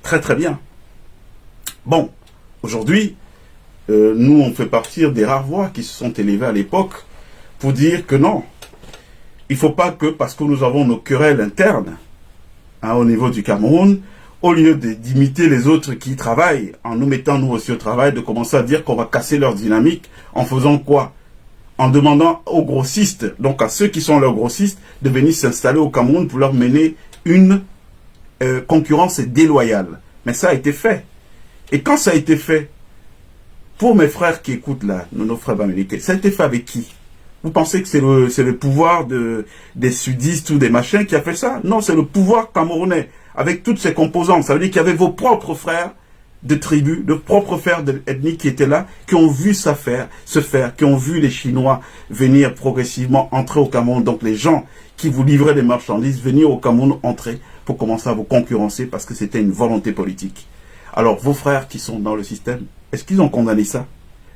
Très très bien. Bon, aujourd'hui, nous on fait partir des rares voix qui se sont élevées à l'époque pour dire que non, il ne faut pas que, parce que nous avons nos querelles internes au niveau du Cameroun, au lieu d'imiter les autres qui travaillent, en nous mettant nous aussi au travail, de commencer à dire qu'on va casser leur dynamique, en faisant quoi? En demandant aux grossistes, donc à ceux qui sont leurs grossistes, de venir s'installer au Cameroun pour leur mener une concurrence déloyale. Mais ça a été fait. Et quand ça a été fait, pour mes frères qui écoutent là, nos frères Bamileke, ça a été fait avec qui? Vous pensez que c'est le pouvoir des sudistes ou des machins qui a fait ça? Non, c'est le pouvoir camerounais, avec toutes ses composantes. Ça veut dire qu'il y avait vos propres frères de tribus, de propres frères ethniques qui étaient là, qui ont vu ça se faire, qui ont vu les Chinois venir progressivement entrer au Cameroun. Donc les gens qui vous livraient des marchandises, venir au Cameroun, entrer pour commencer à vous concurrencer parce que c'était une volonté politique. Alors vos frères qui sont dans le système, est-ce qu'ils ont condamné ça?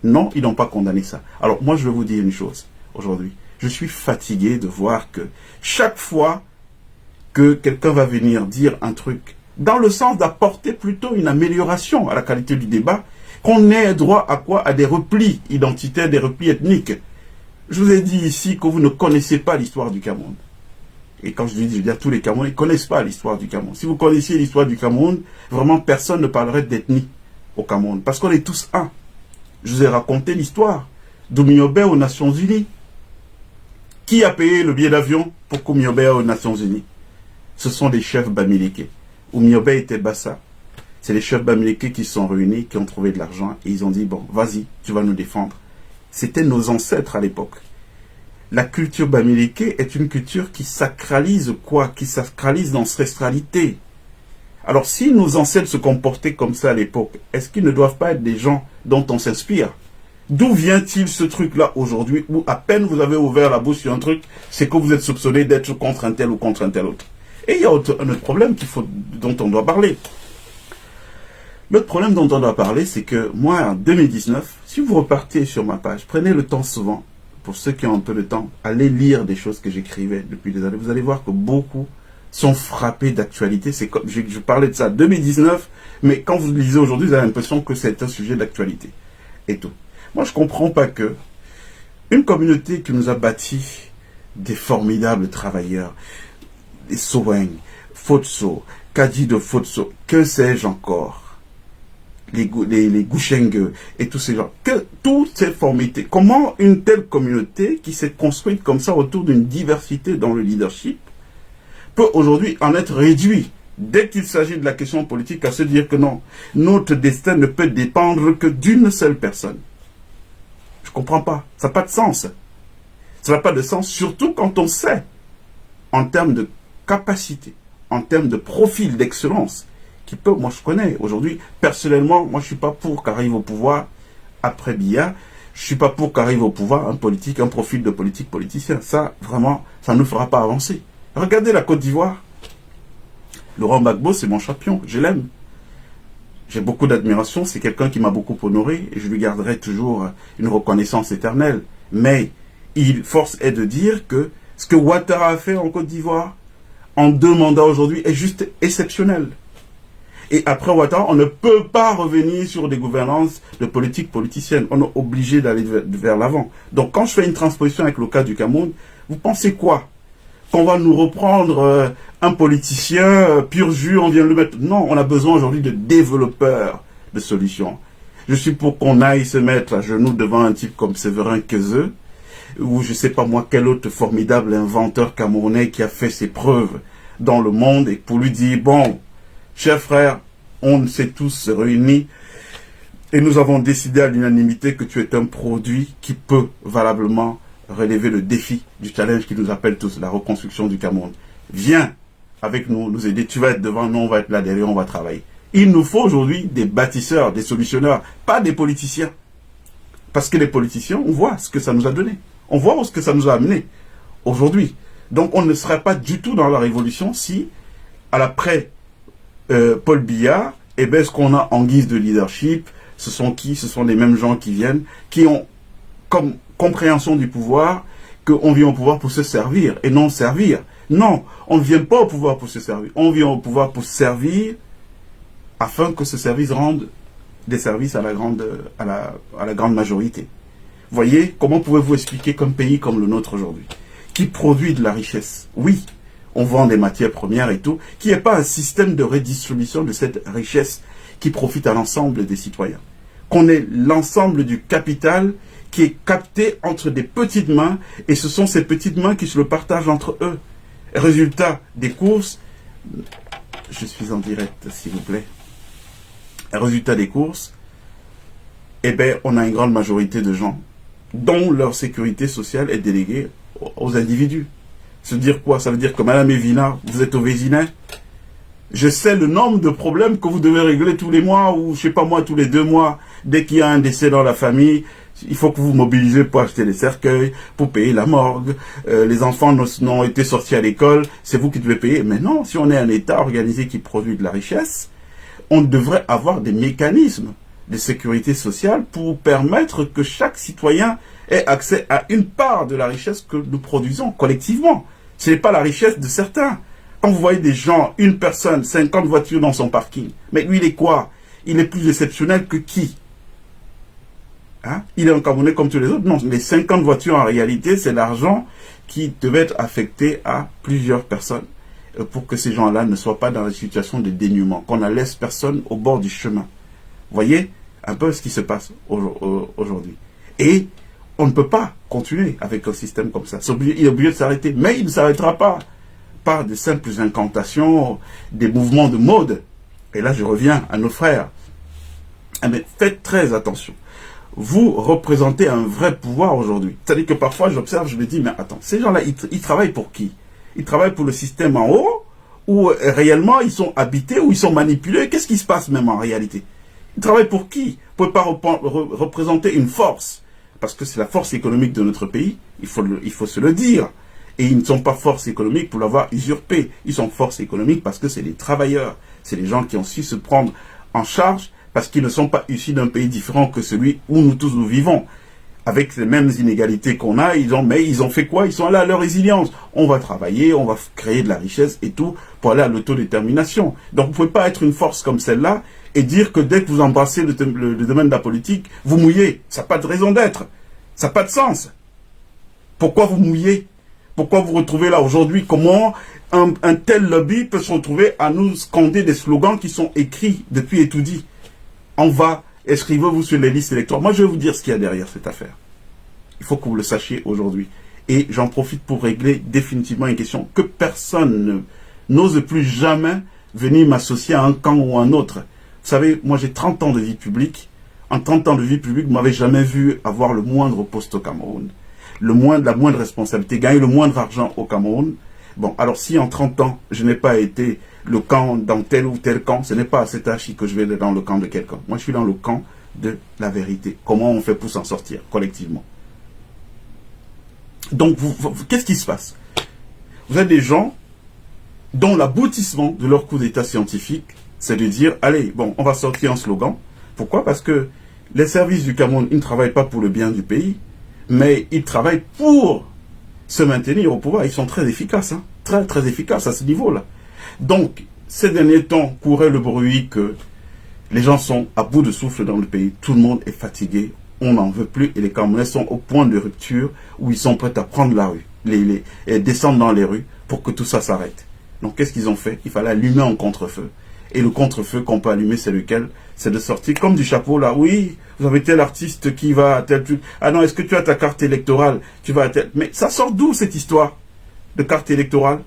Non, ils n'ont pas condamné ça. Alors moi je vais vous dire une chose aujourd'hui. Je suis fatigué de voir que chaque fois que quelqu'un va venir dire un truc dans le sens d'apporter plutôt une amélioration à la qualité du débat, qu'on ait droit à quoi? À des replis identitaires, des replis ethniques. Je vous ai dit ici que vous ne connaissez pas l'histoire du Cameroun. Et quand je dis tous les Camerounais ne connaissent pas l'histoire du Cameroun. Si vous connaissiez l'histoire du Cameroun, vraiment personne ne parlerait d'ethnie au Cameroun. Parce qu'on est tous un. Je vous ai raconté l'histoire d'Oumiobe aux Nations Unies. Qui a payé le billet d'avion pour qu'Oumiobe aux Nations Unies? Ce sont les chefs bamileke. Oumiobe était Bassa. C'est les chefs bamileke qui se sont réunis, qui ont trouvé de l'argent et ils ont dit, bon, vas-y, tu vas nous défendre. C'était nos ancêtres à l'époque. La culture bamileke est une culture qui sacralise quoi? Qui sacralise l'ancestralité. Alors si nos ancêtres se comportaient comme ça à l'époque, est-ce qu'ils ne doivent pas être des gens dont on s'inspire? D'où vient-il ce truc-là aujourd'hui où à peine vous avez ouvert la bouche sur un truc, c'est que vous êtes soupçonné d'être contre un tel ou contre un tel autre? Et il y a un autre problème dont on doit parler. L'autre problème dont on doit parler, c'est que moi, en 2019, si vous repartez sur ma page, prenez le temps souvent, pour ceux qui ont un peu de temps, allez lire des choses que j'écrivais depuis des années. Vous allez voir que beaucoup sont frappés d'actualité. C'est comme je parlais de ça en 2019, mais quand vous lisez aujourd'hui, vous avez l'impression que c'est un sujet d'actualité. Et tout. Moi, je ne comprends pas que une communauté qui nous a bâti des formidables travailleurs, les Soweng, Fotso, Kadi de Fotso, que sais-je encore, les Goucheng et tous ces gens, que toutes ces formités, comment une telle communauté qui s'est construite comme ça autour d'une diversité dans le leadership peut aujourd'hui en être réduit dès qu'il s'agit de la question politique à se dire que non, notre destin ne peut dépendre que d'une seule personne. Je ne comprends pas, ça n'a pas de sens. Ça n'a pas de sens, surtout quand on sait, en termes de capacité, en termes de profil d'excellence, qui peut, moi je connais aujourd'hui, personnellement, moi je ne suis pas pour qu'arrive au pouvoir, après Biya, je ne suis pas pour qu'arrive au pouvoir un politique, un profil de politicien. Ça, vraiment, ça ne nous fera pas avancer. Regardez la Côte d'Ivoire. Laurent Gbagbo, c'est mon champion, je l'aime. J'ai beaucoup d'admiration, c'est quelqu'un qui m'a beaucoup honoré, et je lui garderai toujours une reconnaissance éternelle. Mais, force est de dire que ce que Ouattara a fait en Côte d'Ivoire, en 2 mandats aujourd'hui, est juste exceptionnel. Et après Ouattara, on ne peut pas revenir sur des gouvernances de politique politicienne. On est obligé d'aller vers l'avant. Donc quand je fais une transposition avec le cas du Cameroun, vous pensez quoi? Qu'on va nous reprendre un politicien pur jus, on vient le mettre? Non, on a besoin aujourd'hui de développeurs de solutions. Je suis pour qu'on aille se mettre à genoux devant un type comme Séverin Keze, ou je ne sais pas moi quel autre formidable inventeur camerounais qui a fait ses preuves dans le monde, et pour lui dire, bon, chers frères, on s'est tous réunis et nous avons décidé à l'unanimité que tu es un produit qui peut valablement relever le défi du challenge qui nous appelle tous, la reconstruction du Cameroun. Viens avec nous, nous aider, tu vas être devant, nous on va être là derrière, on va travailler. Il nous faut aujourd'hui des bâtisseurs, des solutionneurs, pas des politiciens. Parce que les politiciens, on voit ce que ça nous a donné. On voit ce que ça nous a amené aujourd'hui. Donc on ne serait pas du tout dans la révolution si, à l'après Paul Biya, eh bien, ce qu'on a en guise de leadership, ce sont qui? Ce sont les mêmes gens qui viennent, qui ont comme compréhension du pouvoir qu'on vient au pouvoir pour se servir et non servir. Non, on ne vient pas au pouvoir pour se servir. On vient au pouvoir pour servir afin que ce service rende des services à la grande majorité. Voyez, comment pouvez-vous expliquer qu'un pays comme le nôtre aujourd'hui, qui produit de la richesse, oui, on vend des matières premières et tout, qu'il n'y ait pas un système de redistribution de cette richesse qui profite à l'ensemble des citoyens. Qu'on ait l'ensemble du capital qui est capté entre des petites mains, et ce sont ces petites mains qui se le partagent entre eux. Résultat des courses, je suis en direct s'il vous plaît, résultat des courses, eh bien on a une grande majorité de gens dont leur sécurité sociale est déléguée aux individus. Ça veut dire quoi? Ça veut dire que Madame Evina, vous êtes au Vésinet. Je sais le nombre de problèmes que vous devez régler tous les mois, ou je sais pas moi, tous les 2 mois. Dès qu'il y a un décès dans la famille, il faut que vous vous mobilisez pour acheter les cercueils, pour payer la morgue. Les enfants n'ont été sortis à l'école, c'est vous qui devez payer. Mais non, si on est un État organisé qui produit de la richesse, on devrait avoir des mécanismes de sécurité sociale pour permettre que chaque citoyen ait accès à une part de la richesse que nous produisons collectivement. Ce n'est pas la richesse de certains. Quand vous voyez des gens, une personne, 50 voitures dans son parking, mais lui, il est quoi? Il est plus exceptionnel que qui? Hein? Il est un Camerounais comme tous les autres? Non, les 50 voitures, en réalité, c'est l'argent qui devait être affecté à plusieurs personnes pour que ces gens-là ne soient pas dans la situation de dénuement, qu'on ne laisse personne au bord du chemin. Vous voyez un peu ce qui se passe aujourd'hui. Et on ne peut pas continuer avec un système comme ça. Il est obligé de s'arrêter, mais il ne s'arrêtera pas par de simples incantations, des mouvements de mode. Et là, je reviens à nos frères. Mais faites très attention. Vous représentez un vrai pouvoir aujourd'hui. C'est-à-dire que parfois, j'observe, je me dis, mais attends, ces gens-là, ils travaillent pour qui? Ils travaillent pour le système en haut, ou réellement, ils sont habités, ou ils sont manipulés? Qu'est-ce qui se passe même en réalité? Ils travaillent pour qui? Vous ne pouvez pas représenter une force, parce que c'est la force économique de notre pays, il faut se le dire. Et ils ne sont pas force économique pour l'avoir usurpé. Ils sont force économique parce que c'est des travailleurs. C'est des gens qui ont su se prendre en charge parce qu'ils ne sont pas issus d'un pays différent que celui où nous tous nous vivons. Avec les mêmes inégalités qu'on a, mais ils ont fait quoi? Ils sont allés à leur résilience. On va travailler, on va créer de la richesse et tout pour aller à l'autodétermination. Donc vous ne pouvez pas être une force comme celle-là et dire que dès que vous embrassez le domaine de la politique, vous mouillez. Ça n'a pas de raison d'être. Ça n'a pas de sens. Pourquoi vous mouillez? Pourquoi vous retrouvez là aujourd'hui? Comment un tel lobby peut se retrouver à nous scander des slogans qui sont écrits depuis et tout dit? Inscrivez-vous sur les listes électorales. Moi, je vais vous dire ce qu'il y a derrière cette affaire. Il faut que vous le sachiez aujourd'hui. Et j'en profite pour régler définitivement une question que personne n'ose plus jamais venir m'associer à un camp ou à un autre. Vous savez, moi j'ai 30 ans de vie publique. En 30 ans de vie publique, vous ne m'avez jamais vu avoir le moindre poste au Cameroun. La moindre responsabilité, gagner le moindre argent au Cameroun. Bon, alors si en 30 ans, je n'ai pas été le camp dans tel ou tel camp, ce n'est pas à cet âge que je vais être dans le camp de quelqu'un. Moi, je suis dans le camp de la vérité. Comment on fait pour s'en sortir collectivement? Donc, qu'est-ce qui se passe? Vous avez des gens dont l'aboutissement de leur coup d'état scientifique, c'est de dire, allez, bon, on va sortir un slogan. Pourquoi? Parce que les services du Cameroun, ils ne travaillent pas pour le bien du pays, mais ils travaillent pour se maintenir au pouvoir. Ils sont très efficaces, hein, très très efficaces à ce niveau-là. Donc, ces derniers temps, courait le bruit que les gens sont à bout de souffle dans le pays. Tout le monde est fatigué, on n'en veut plus et les Camerounais sont au point de rupture où ils sont prêts à prendre la rue, et descendre dans les rues pour que tout ça s'arrête. Donc, qu'est-ce qu'ils ont fait? Il fallait allumer un contre-feu. Et le contre-feu qu'on peut allumer, c'est lequel? C'est de sortir comme du chapeau là. Oui, vous avez tel artiste qui va à tel truc. Ah non, est-ce que tu as ta carte électorale? Tu vas à tel... Mais ça sort d'où cette histoire de carte électorale?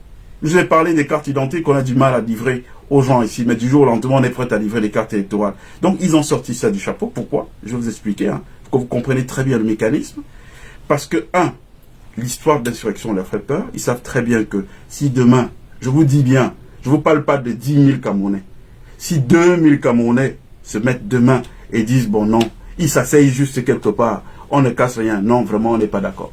Je vous ai parlé des cartes d'identité qu'on a du mal à livrer aux gens ici. Mais du jour au lendemain, on est prêt à livrer des cartes électorales. Donc, ils ont sorti ça du chapeau. Pourquoi? Je vais vous expliquer, hein, pour que vous compreniez très bien le mécanisme. Parce que, l'histoire de l'insurrection leur fait peur. Ils savent très bien que si demain, je vous dis bien, je ne vous parle pas de 10 000 Camerounais. Si 2 000 Camerounais se mettent demain et disent, bon non, ils s'asseyent juste quelque part, on ne casse rien, non, vraiment, on n'est pas d'accord.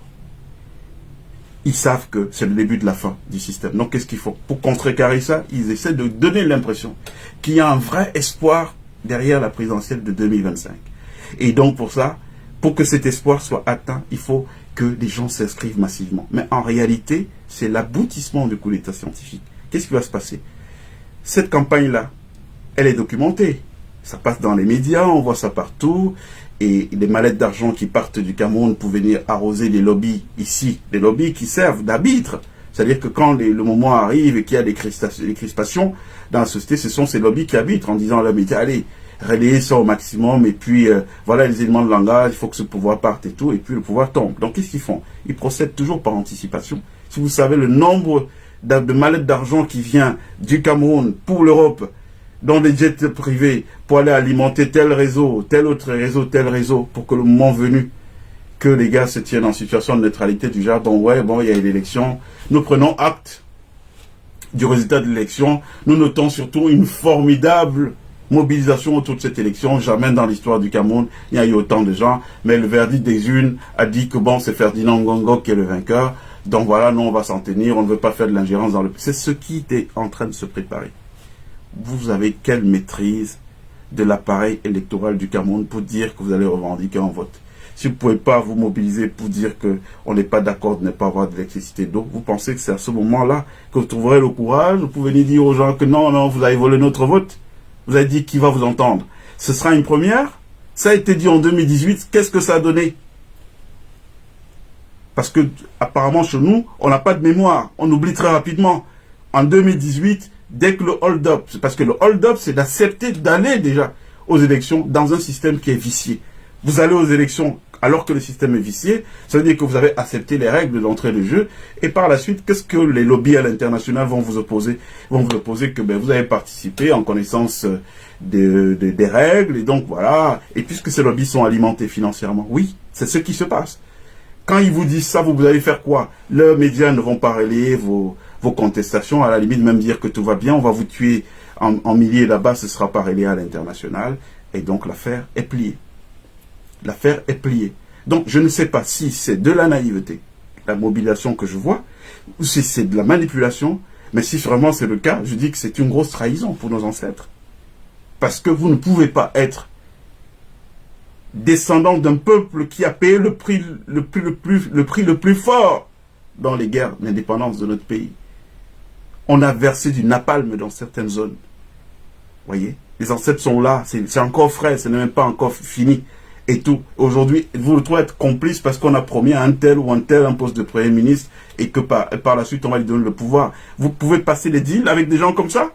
Ils savent que c'est le début de la fin du système. Donc, qu'est-ce qu'il faut? Pour contrecarrer ça, ils essaient de donner l'impression qu'il y a un vrai espoir derrière la présidentielle de 2025. Et donc, pour ça, pour que cet espoir soit atteint, il faut que les gens s'inscrivent massivement. Mais en réalité, c'est l'aboutissement du coup d'état scientifique. Qu'est-ce qui va se passer? Cette campagne-là, elle est documentée. Ça passe dans les médias, on voit ça partout. Et les mallettes d'argent qui partent du Cameroun pour venir arroser les lobbies ici, des lobbies qui servent d'arbitre. C'est-à-dire que quand le moment arrive et qu'il y a des crispations dans la société, ce sont ces lobbies qui arbitrent en disant à la média, allez, relayez ça au maximum, et puis voilà les éléments de langage, il faut que ce pouvoir parte et tout, et puis le pouvoir tombe. Donc qu'est-ce qu'ils font? Ils procèdent toujours par anticipation. Si vous savez le nombre de mallettes d'argent qui vient du Cameroun pour l'Europe, dans des jets privés, pour aller alimenter tel réseau, tel autre réseau, tel réseau, pour que le moment venu, que les gars se tiennent en situation de neutralité du genre, donc ouais, bon, il y a une élection, nous prenons acte du résultat de l'élection, nous notons surtout une formidable mobilisation autour de cette élection. Jamais dans l'histoire du Cameroun, il y a eu autant de gens, mais le verdict des urnes a dit que bon, c'est Ferdinand Ngongo qui est le vainqueur, donc voilà, nous on va s'en tenir, on ne veut pas faire de l'ingérence dans le... C'est ce qui est en train de se préparer. Vous avez quelle maîtrise de l'appareil électoral du Cameroun pour dire que vous allez revendiquer un vote? Si vous ne pouvez pas vous mobiliser pour dire qu'on n'est pas d'accord de ne pas avoir d'électricité d'eau, vous pensez que c'est à ce moment-là que vous trouverez le courage, vous pouvez venir dire aux gens que non, non, vous avez volé notre vote. Vous avez dit qui va vous entendre. Ce sera une première. Ça a été dit en 2018. Qu'est-ce que ça a donné? Parce que apparemment chez nous, on n'a pas de mémoire. On oublie très rapidement. En 2018, dès que le hold-up, parce que le hold-up, c'est d'accepter d'aller déjà aux élections dans un système qui est vicié. Vous allez aux élections alors que le système est vicié, ça veut dire que vous avez accepté les règles de l'entrée de jeu, et par la suite, qu'est-ce que les lobbies à l'international vont vous opposer? Vont vous opposer que ben, vous avez participé en connaissance des règles, et donc voilà, et puisque ces lobbies sont alimentés financièrement, oui, c'est ce qui se passe. Quand ils vous disent ça, vous allez faire quoi? Leurs médias ne vont pas relayer vos contestations, à la limite même dire que tout va bien, on va vous tuer en milliers là-bas, ce ne sera pas relayé à l'international, et donc l'affaire est pliée. L'affaire est pliée. Donc, je ne sais pas si c'est de la naïveté, la mobilisation que je vois, ou si c'est de la manipulation, mais si vraiment c'est le cas, je dis que c'est une grosse trahison pour nos ancêtres. Parce que vous ne pouvez pas être descendant d'un peuple qui a payé le prix le plus fort dans les guerres d'indépendance de notre pays. On a versé du napalm dans certaines zones. Voyez, les ancêtres sont là, c'est encore frais, ce n'est même pas encore fini. Et tout. Aujourd'hui, vous vous trouvez être complice parce qu'on a promis à un tel ou un tel un poste de Premier ministre et que par la suite, on va lui donner le pouvoir. Vous pouvez passer des deals avec des gens comme ça?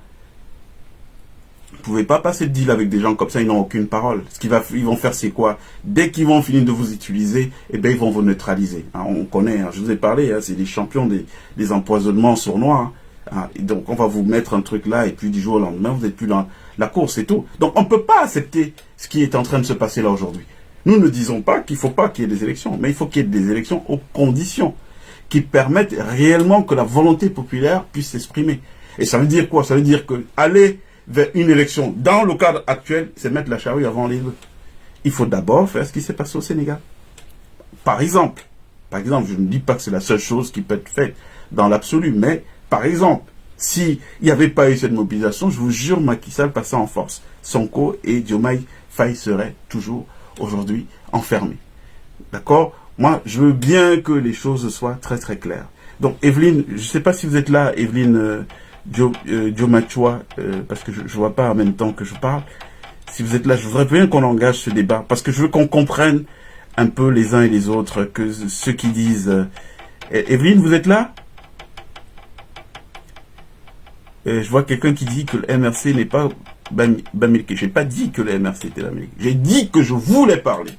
Vous ne pouvez pas passer de deal avec des gens comme ça, ils n'ont aucune parole. Ils vont faire, c'est quoi? Dès qu'ils vont finir de vous utiliser, eh bien, ils vont vous neutraliser. Hein, on connaît, hein, je vous ai parlé, hein, c'est les champions des empoisonnements sournois. Hein, et donc, on va vous mettre un truc là et puis du jour au lendemain, vous n'êtes plus dans la course et tout. Donc, on ne peut pas accepter ce qui est en train de se passer là aujourd'hui. Nous ne disons pas qu'il ne faut pas qu'il y ait des élections, mais il faut qu'il y ait des élections aux conditions qui permettent réellement que la volonté populaire puisse s'exprimer. Et ça veut dire quoi? Ça veut dire que aller vers une élection dans le cadre actuel, c'est mettre la charrue avant les bœufs. Il faut d'abord faire ce qui s'est passé au Sénégal. Par exemple, je ne dis pas que c'est la seule chose qui peut être faite dans l'absolu, mais par exemple, s'il n'y avait pas eu cette mobilisation, je vous jure, Macky Sall passait en force. Sonko et Diomaye Faye seraient toujours aujourd'hui enfermés. D'accord? Moi, je veux bien que les choses soient très très claires. Donc, Evelyne, je ne sais pas si vous êtes là, Evelyne Diomachua, parce que je ne vois pas en même temps que je parle. Si vous êtes là, je voudrais bien qu'on engage ce débat, parce que je veux qu'on comprenne un peu les uns et les autres, que ceux qui disent... Evelyne, vous êtes là? Je vois quelqu'un qui dit que le MRC n'est pas Bamileke. Je n'ai pas dit que le MRC était Bamileke. J'ai dit que je voulais parler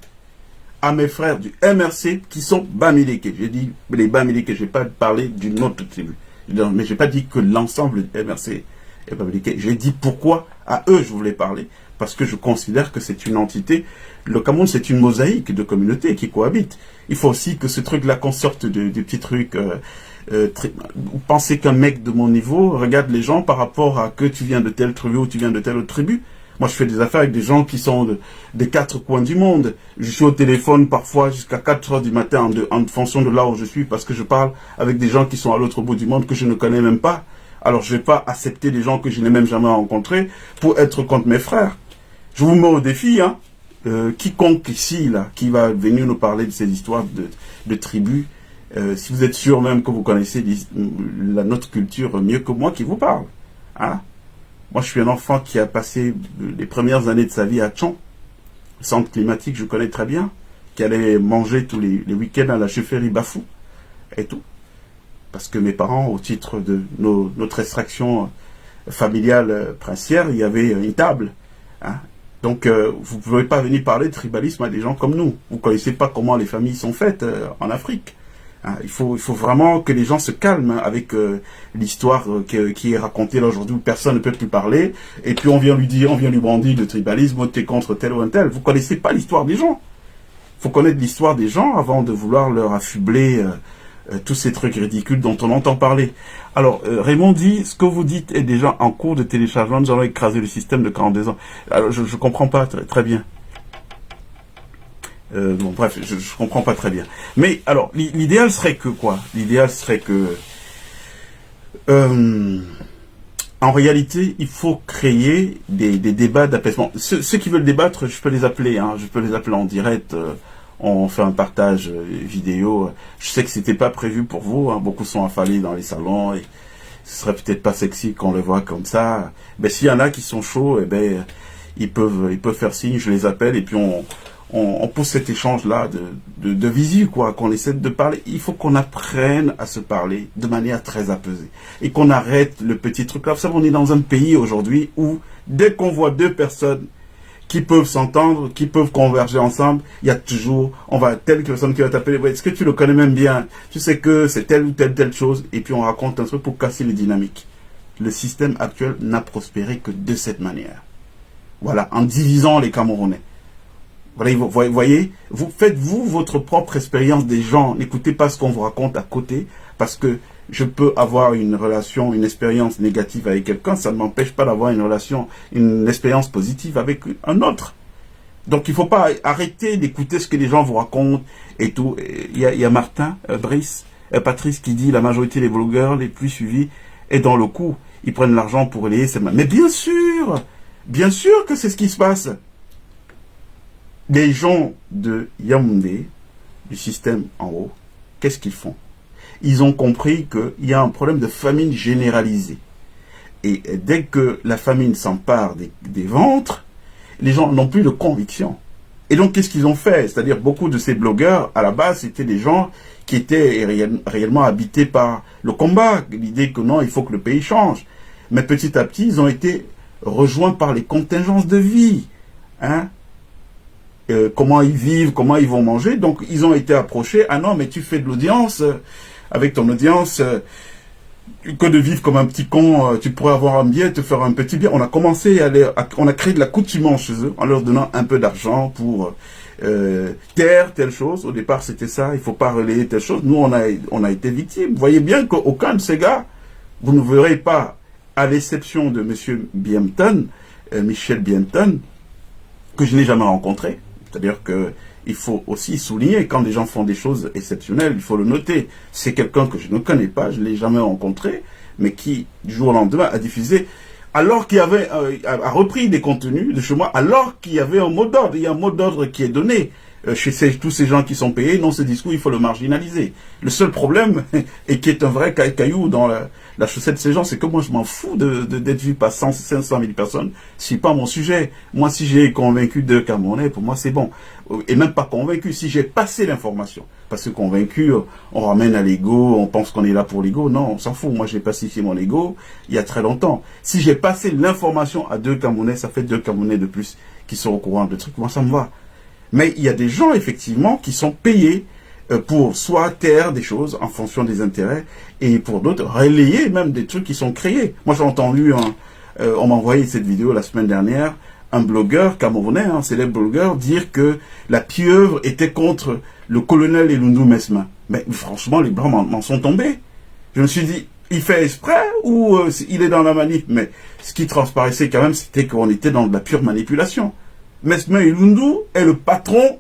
à mes frères du MRC qui sont Bamileke. J'ai dit les Bamileke, je n'ai pas parlé d'une autre tribu. Mais je n'ai pas dit que l'ensemble du MRC est Bamileke. J'ai dit pourquoi à eux je voulais parler. Parce que je considère que c'est une entité. Le Cameroun, c'est une mosaïque de communautés qui cohabitent. Il faut aussi que ce truc-là, qu'on sorte de petits trucs... vous pensez qu'un mec de mon niveau regarde les gens par rapport à que tu viens de telle tribu ou tu viens de telle autre tribu. Moi, je fais des affaires avec des gens qui sont des quatre coins du monde. Je suis au téléphone parfois jusqu'à 4 heures du matin en fonction de là où je suis parce que je parle avec des gens qui sont à l'autre bout du monde que je ne connais même pas. Alors, je ne vais pas accepter des gens que je n'ai même jamais rencontrés pour être contre mes frères. Je vous mets au défi, hein. Quiconque ici, là, qui va venir nous parler de ces histoires de tribus, si vous êtes sûr même que vous connaissez notre culture mieux que moi qui vous parle. Hein? Moi, je suis un enfant qui a passé les premières années de sa vie à Tchon, le centre climatique, je connais très bien, qui allait manger tous les week-ends à la chefferie Bafou et tout. Parce que mes parents, au titre de notre extraction familiale princière, il y avait une table. Hein? Donc, vous ne pouvez pas venir parler de tribalisme à des gens comme nous. Vous ne connaissez pas comment les familles sont faites en Afrique. Hein, il faut vraiment que les gens se calment avec l'histoire qui est racontée là aujourd'hui où personne ne peut plus parler. Et puis on vient lui brandir de tribalisme, t'es contre tel ou un tel. Vous ne connaissez pas l'histoire des gens. faut connaître l'histoire des gens avant de vouloir leur affubler tous ces trucs ridicules dont on entend parler. Alors, Raymond dit, ce que vous dites est déjà en cours de téléchargement, nous allons écraser le système de 42 ans. Alors, je comprends pas très bien. Bon, bref, je comprends pas très bien. Mais, alors, l'idéal serait que quoi? L'idéal serait que... en réalité, il faut créer des débats d'apaisement. Ceux qui veulent débattre, je peux les appeler, hein, je peux les appeler en direct. On fait un partage vidéo. Je sais que c'était pas prévu pour vous. Hein, beaucoup sont affalés dans les salons et ce serait peut-être pas sexy qu'on les voit comme ça. Ben s'il y en a qui sont chauds, eh ben ils peuvent faire signe. Je les appelle et puis on pousse cet échange-là de visu, quoi, qu'on essaie de parler. Il faut qu'on apprenne à se parler de manière très apaisée. Et qu'on arrête le petit truc là. Vous savez, on est dans un pays aujourd'hui où, dès qu'on voit deux personnes qui peuvent s'entendre, qui peuvent converger ensemble, il y a toujours, telle personne qui va t'appeler, ouais, est-ce que tu le connais même bien? Tu sais que c'est telle ou telle chose, et puis on raconte un truc pour casser les dynamiques. Le système actuel n'a prospéré que de cette manière. Voilà, en divisant les Camerounais. Voilà, vous voyez, faites-vous votre propre expérience des gens. N'écoutez pas ce qu'on vous raconte à côté, parce que je peux avoir une relation, une expérience négative avec quelqu'un, ça ne m'empêche pas d'avoir une expérience positive avec un autre. Donc il ne faut pas arrêter d'écouter ce que les gens vous racontent et tout. Il y a Martin, Patrice qui dit la majorité des blogueurs les plus suivis est dans le coup. Ils prennent l'argent pour relayer. Mais bien sûr que c'est ce qui se passe. Les gens de Yaoundé, du système en haut, qu'est-ce qu'ils font? Ils ont compris qu'il y a un problème de famine généralisée. Et dès que la famine s'empare des ventres, les gens n'ont plus de conviction. Et donc, qu'est-ce qu'ils ont fait? C'est-à-dire, beaucoup de ces blogueurs, à la base, c'était des gens qui étaient réellement habités par le combat. L'idée que non, il faut que le pays change. Mais petit à petit, ils ont été rejoints par les contingences de vie. Hein? Comment ils vivent, comment ils vont manger. Donc, ils ont été approchés. Ah non, mais tu fais de l'audience. Avec ton audience, que de vivre comme un petit con, tu pourrais avoir un billet, te faire un petit bien. On a commencé on a créé de l'accoutumance chez eux en leur donnant un peu d'argent pour taire telle chose. Au départ, c'était ça. Il ne faut pas relayer telle chose. Nous, on a été victimes. Vous voyez bien qu'aucun de ces gars, vous ne verrez pas, à l'exception de M. Biempton, Michel Biempton, que je n'ai jamais rencontré. C'est-à-dire que il faut aussi souligner, quand des gens font des choses exceptionnelles, il faut le noter. C'est quelqu'un que je ne connais pas, je ne l'ai jamais rencontré, mais qui, du jour au lendemain, a diffusé, alors qu'il y avait, a repris des contenus de chez moi, alors qu'il y avait un mot d'ordre. Il y a un mot d'ordre qui est donné chez tous ces gens qui sont payés. Non, ce discours, il faut le marginaliser. Le seul problème, et qui est un vrai caillou dans la chaussette de ces gens, c'est que moi, je m'en fous d'être vu par 500 000 personnes. C'est pas mon sujet. Moi, si j'ai convaincu 2 Camerounais, pour moi, c'est bon. Et même pas convaincu, si j'ai passé l'information. Parce que convaincu, on ramène à l'ego, on pense qu'on est là pour l'ego. Non, on s'en fout. Moi, j'ai pacifié mon ego il y a très longtemps. Si j'ai passé l'information à 2 Camerounais, ça fait 2 Camerounais de plus qui sont au courant de trucs. Moi, ça me va. Mais il y a des gens, effectivement, qui sont payés pour soit taire des choses en fonction des intérêts, et pour d'autres, relayer même des trucs qui sont créés. Moi, j'ai entendu, on m'a envoyé cette vidéo la semaine dernière, un blogueur camerounais, un célèbre blogueur, dire que la pieuvre était contre le colonel Elundou Mesma. Mais franchement, les Blancs m'en sont tombés. Je me suis dit, il fait exprès ou il est dans la manip? Mais ce qui transparaissait quand même, c'était qu'on était dans de la pure manipulation. Mesma Elundou est le patron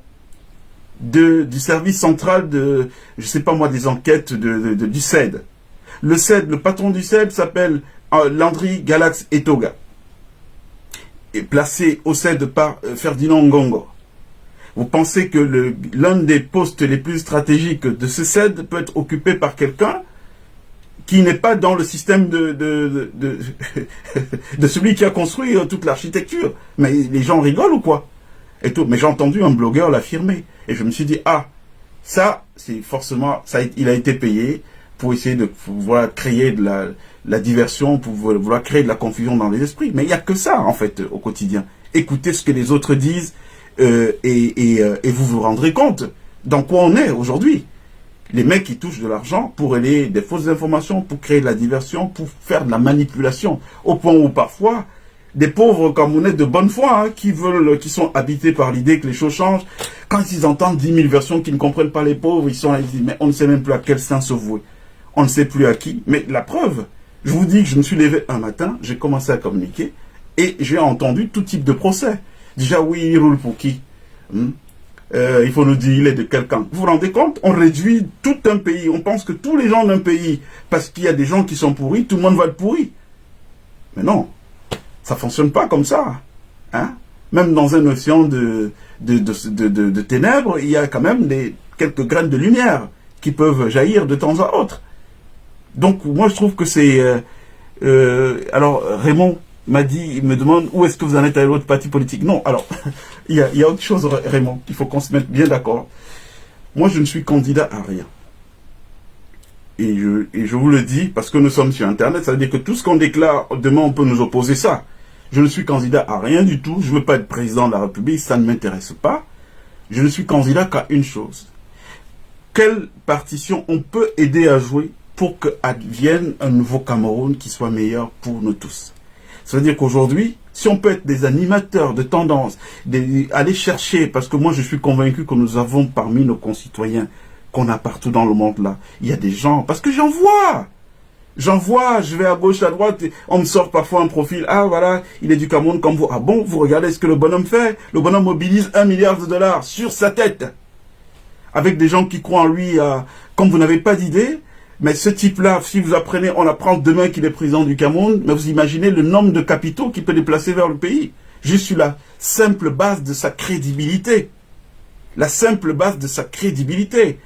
du service central de, je sais pas moi, des enquêtes du CED. Le CED, le patron du CED s'appelle Landry Galax Etoga, est placé au CED par Ferdinand Ngongo. Vous pensez que l'un des postes les plus stratégiques de ce CED peut être occupé par quelqu'un qui n'est pas dans le système de celui qui a construit toute l'architecture? Mais les gens rigolent ou quoi? Et tout. Mais j'ai entendu un blogueur l'affirmer. Et je me suis dit, ah, ça, c'est forcément, il a été payé pour essayer de vouloir créer de la diversion, pour vouloir créer de la confusion dans les esprits. Mais il n'y a que ça, en fait, au quotidien. Écoutez ce que les autres disent et vous vous rendrez compte dans quoi on est aujourd'hui. Les mecs qui touchent de l'argent pour relayer des fausses informations, pour créer de la diversion, pour faire de la manipulation, au point où parfois Des pauvres Camerounais de bonne foi, hein, qui sont habités par l'idée que les choses changent. Quand ils entendent 10 000 versions qui ne comprennent pas les pauvres, ils sont là, ils disent, mais on ne sait même plus à quel saint se vouer. On ne sait plus à qui. Mais la preuve, je vous dis que je me suis levé un matin, j'ai commencé à communiquer, et j'ai entendu tout type de procès. Déjà, oui, il roule pour qui? Il faut nous dire, il est de quel camp. Vous vous rendez compte? On réduit tout un pays. On pense que tous les gens d'un pays, parce qu'il y a des gens qui sont pourris, tout le monde va être pourri. Mais non. Ça fonctionne pas comme ça. Hein? Même dans un océan de ténèbres, il y a quand même quelques graines de lumière qui peuvent jaillir de temps à autre. Donc, moi, je trouve que c'est... alors, Raymond m'a dit, il me demande, où est-ce que vous en êtes à l'autre parti politique? Non, alors, il y a autre chose, Raymond. Il faut qu'on se mette bien d'accord. Moi, je ne suis candidat à rien. Et je vous le dis, parce que nous sommes sur Internet, ça veut dire que tout ce qu'on déclare, demain, on peut nous opposer ça. Je ne suis candidat à rien du tout. Je ne veux pas être président de la République, ça ne m'intéresse pas. Je ne suis candidat qu'à une chose. Quelle partition on peut aider à jouer pour qu'advienne un nouveau Cameroun qui soit meilleur pour nous tous? Ça veut dire qu'aujourd'hui, si on peut être des animateurs de tendance, aller chercher, parce que moi je suis convaincu que nous avons parmi nos concitoyens, qu'on a partout dans le monde là, il y a des gens, parce que j'en vois, je vais à gauche, à droite, on me sort parfois un profil, ah voilà, il est du Cameroun comme vous, ah bon, vous regardez ce que le bonhomme fait, le bonhomme mobilise 1 milliard de dollars sur sa tête, avec des gens qui croient en lui, comme vous n'avez pas d'idée. Mais ce type-là, si vous apprenez, on apprend demain qu'il est président du Cameroun, mais vous imaginez le nombre de capitaux qu'il peut déplacer vers le pays, juste sur la simple base de sa crédibilité. La simple base de sa crédibilité.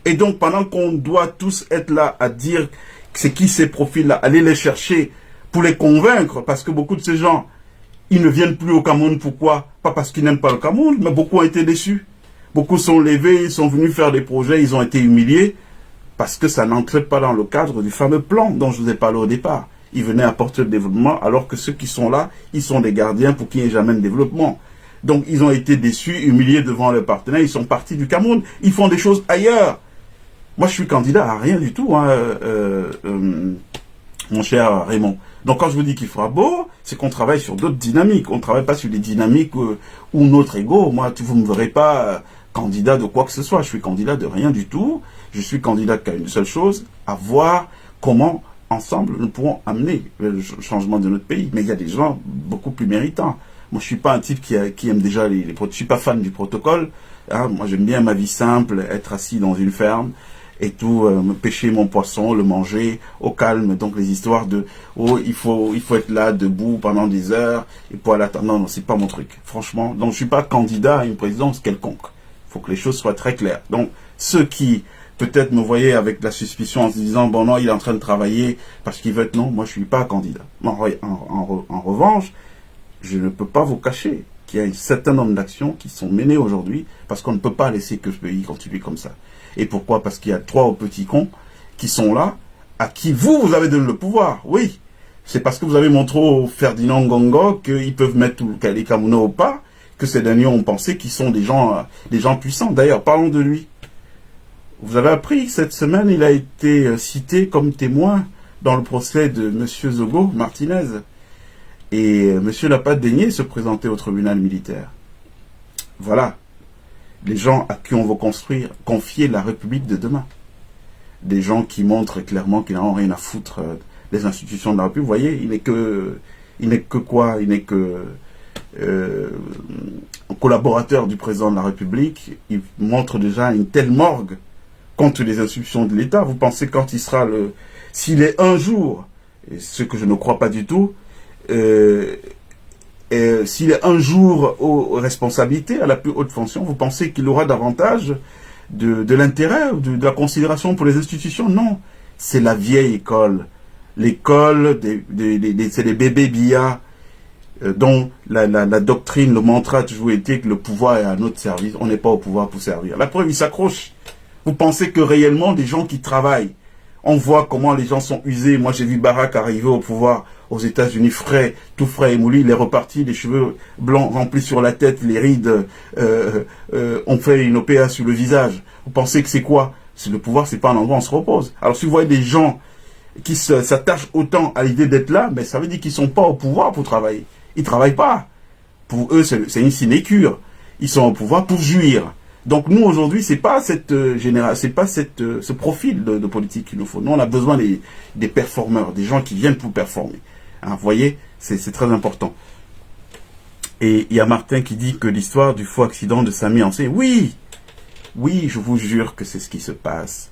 Et donc, pendant qu'on doit tous être là à dire c'est qui ces profils-là, aller les chercher pour les convaincre, parce que beaucoup de ces gens, ils ne viennent plus au Cameroun. Pourquoi? Pas parce qu'ils n'aiment pas le Cameroun, mais beaucoup ont été déçus. Beaucoup sont levés, ils sont venus faire des projets, ils ont été humiliés, parce que ça n'entrait pas dans le cadre du fameux plan dont je vous ai parlé au départ. Ils venaient apporter le développement, alors que ceux qui sont là, ils sont des gardiens pour qu'il n'y ait jamais de développement. Donc ils ont été déçus, humiliés devant leurs partenaires, ils sont partis du Cameroun, ils font des choses ailleurs. Moi je suis candidat à rien du tout, hein, mon cher Raymond. Donc quand je vous dis qu'il fera beau, c'est qu'on travaille sur d'autres dynamiques. On ne travaille pas sur des dynamiques où notre ego, moi vous ne me verrez pas candidat de quoi que ce soit. Je suis candidat de rien du tout. Je suis candidat qu'à une seule chose, à voir comment, ensemble, nous pourrons amener le changement de notre pays. Mais il y a des gens beaucoup plus méritants. Moi, je suis pas un type qui aime déjà je suis pas fan du protocole. Hein. Moi, j'aime bien ma vie simple, être assis dans une ferme et tout, me pêcher mon poisson, le manger au calme. Donc, les histoires de « oh, il faut être là, debout pendant des heures, et pour aller attendre », non, c'est pas mon truc. Franchement, donc je suis pas candidat à une présidence quelconque. Il faut que les choses soient très claires. Donc, ceux qui peut-être me voyaient avec la suspicion en se disant « bon non, il est en train de travailler parce qu'il veut être non », moi je suis pas candidat. En revanche, je ne peux pas vous cacher qu'il y a un certain nombre d'actions qui sont menées aujourd'hui parce qu'on ne peut pas laisser que ce pays continue comme ça. Et pourquoi? Parce qu'il y a 3 petits cons qui sont là, à qui vous avez donné le pouvoir. Oui, c'est parce que vous avez montré au Ferdinand Ngongo qu'ils peuvent mettre les Camerounais au pas, que ces derniers ont pensé qu'ils sont des gens puissants. D'ailleurs, parlons de lui. Vous avez appris que cette semaine, il a été cité comme témoin dans le procès de M. Zogo Martinez. Et monsieur n'a pas daigné se présenter au tribunal militaire. Voilà. Les gens à qui on veut confier la République de demain. Des gens qui montrent clairement qu'ils n'ont rien à foutre des institutions de la République. Vous voyez, il n'est que quoi? Il n'est que un collaborateur du président de la République. Il montre déjà une telle morgue contre les institutions de l'État. Vous pensez quand il sera s'il est un jour, et ce que je ne crois pas du tout, s'il est un jour aux responsabilités, à la plus haute fonction, vous pensez qu'il aura davantage de l'intérêt ou de la considération pour les institutions? Non, c'est la vieille école. L'école, c'est les bébés billards dont la doctrine, le mantra a toujours été que le pouvoir est à notre service. On n'est pas au pouvoir pour servir. La preuve, il s'accroche. Vous pensez que réellement, des gens qui travaillent, on voit comment les gens sont usés. Moi, j'ai vu Barack arriver au pouvoir aux États-Unis frais, tout frais et moulu. Il est reparti, les cheveux blancs remplis sur la tête, les rides, on fait une OPA sur le visage. Vous pensez que c'est quoi? C'est le pouvoir, c'est pas un endroit où on se repose. Alors, si vous voyez des gens qui s'attachent autant à l'idée d'être là, ben, ça veut dire qu'ils sont pas au pouvoir pour travailler. Ils ne travaillent pas. Pour eux, c'est une sinécure. Ils sont au pouvoir pour jouir. Donc nous, aujourd'hui, c'est pas ce profil de politique qu'il nous faut. Nous, on a besoin des performeurs, des gens qui viennent pour performer. Hein, vous voyez, c'est très important. Et il y a Martin qui dit que l'histoire du faux accident de Samy Ancé, oui, je vous jure que c'est ce qui se passe.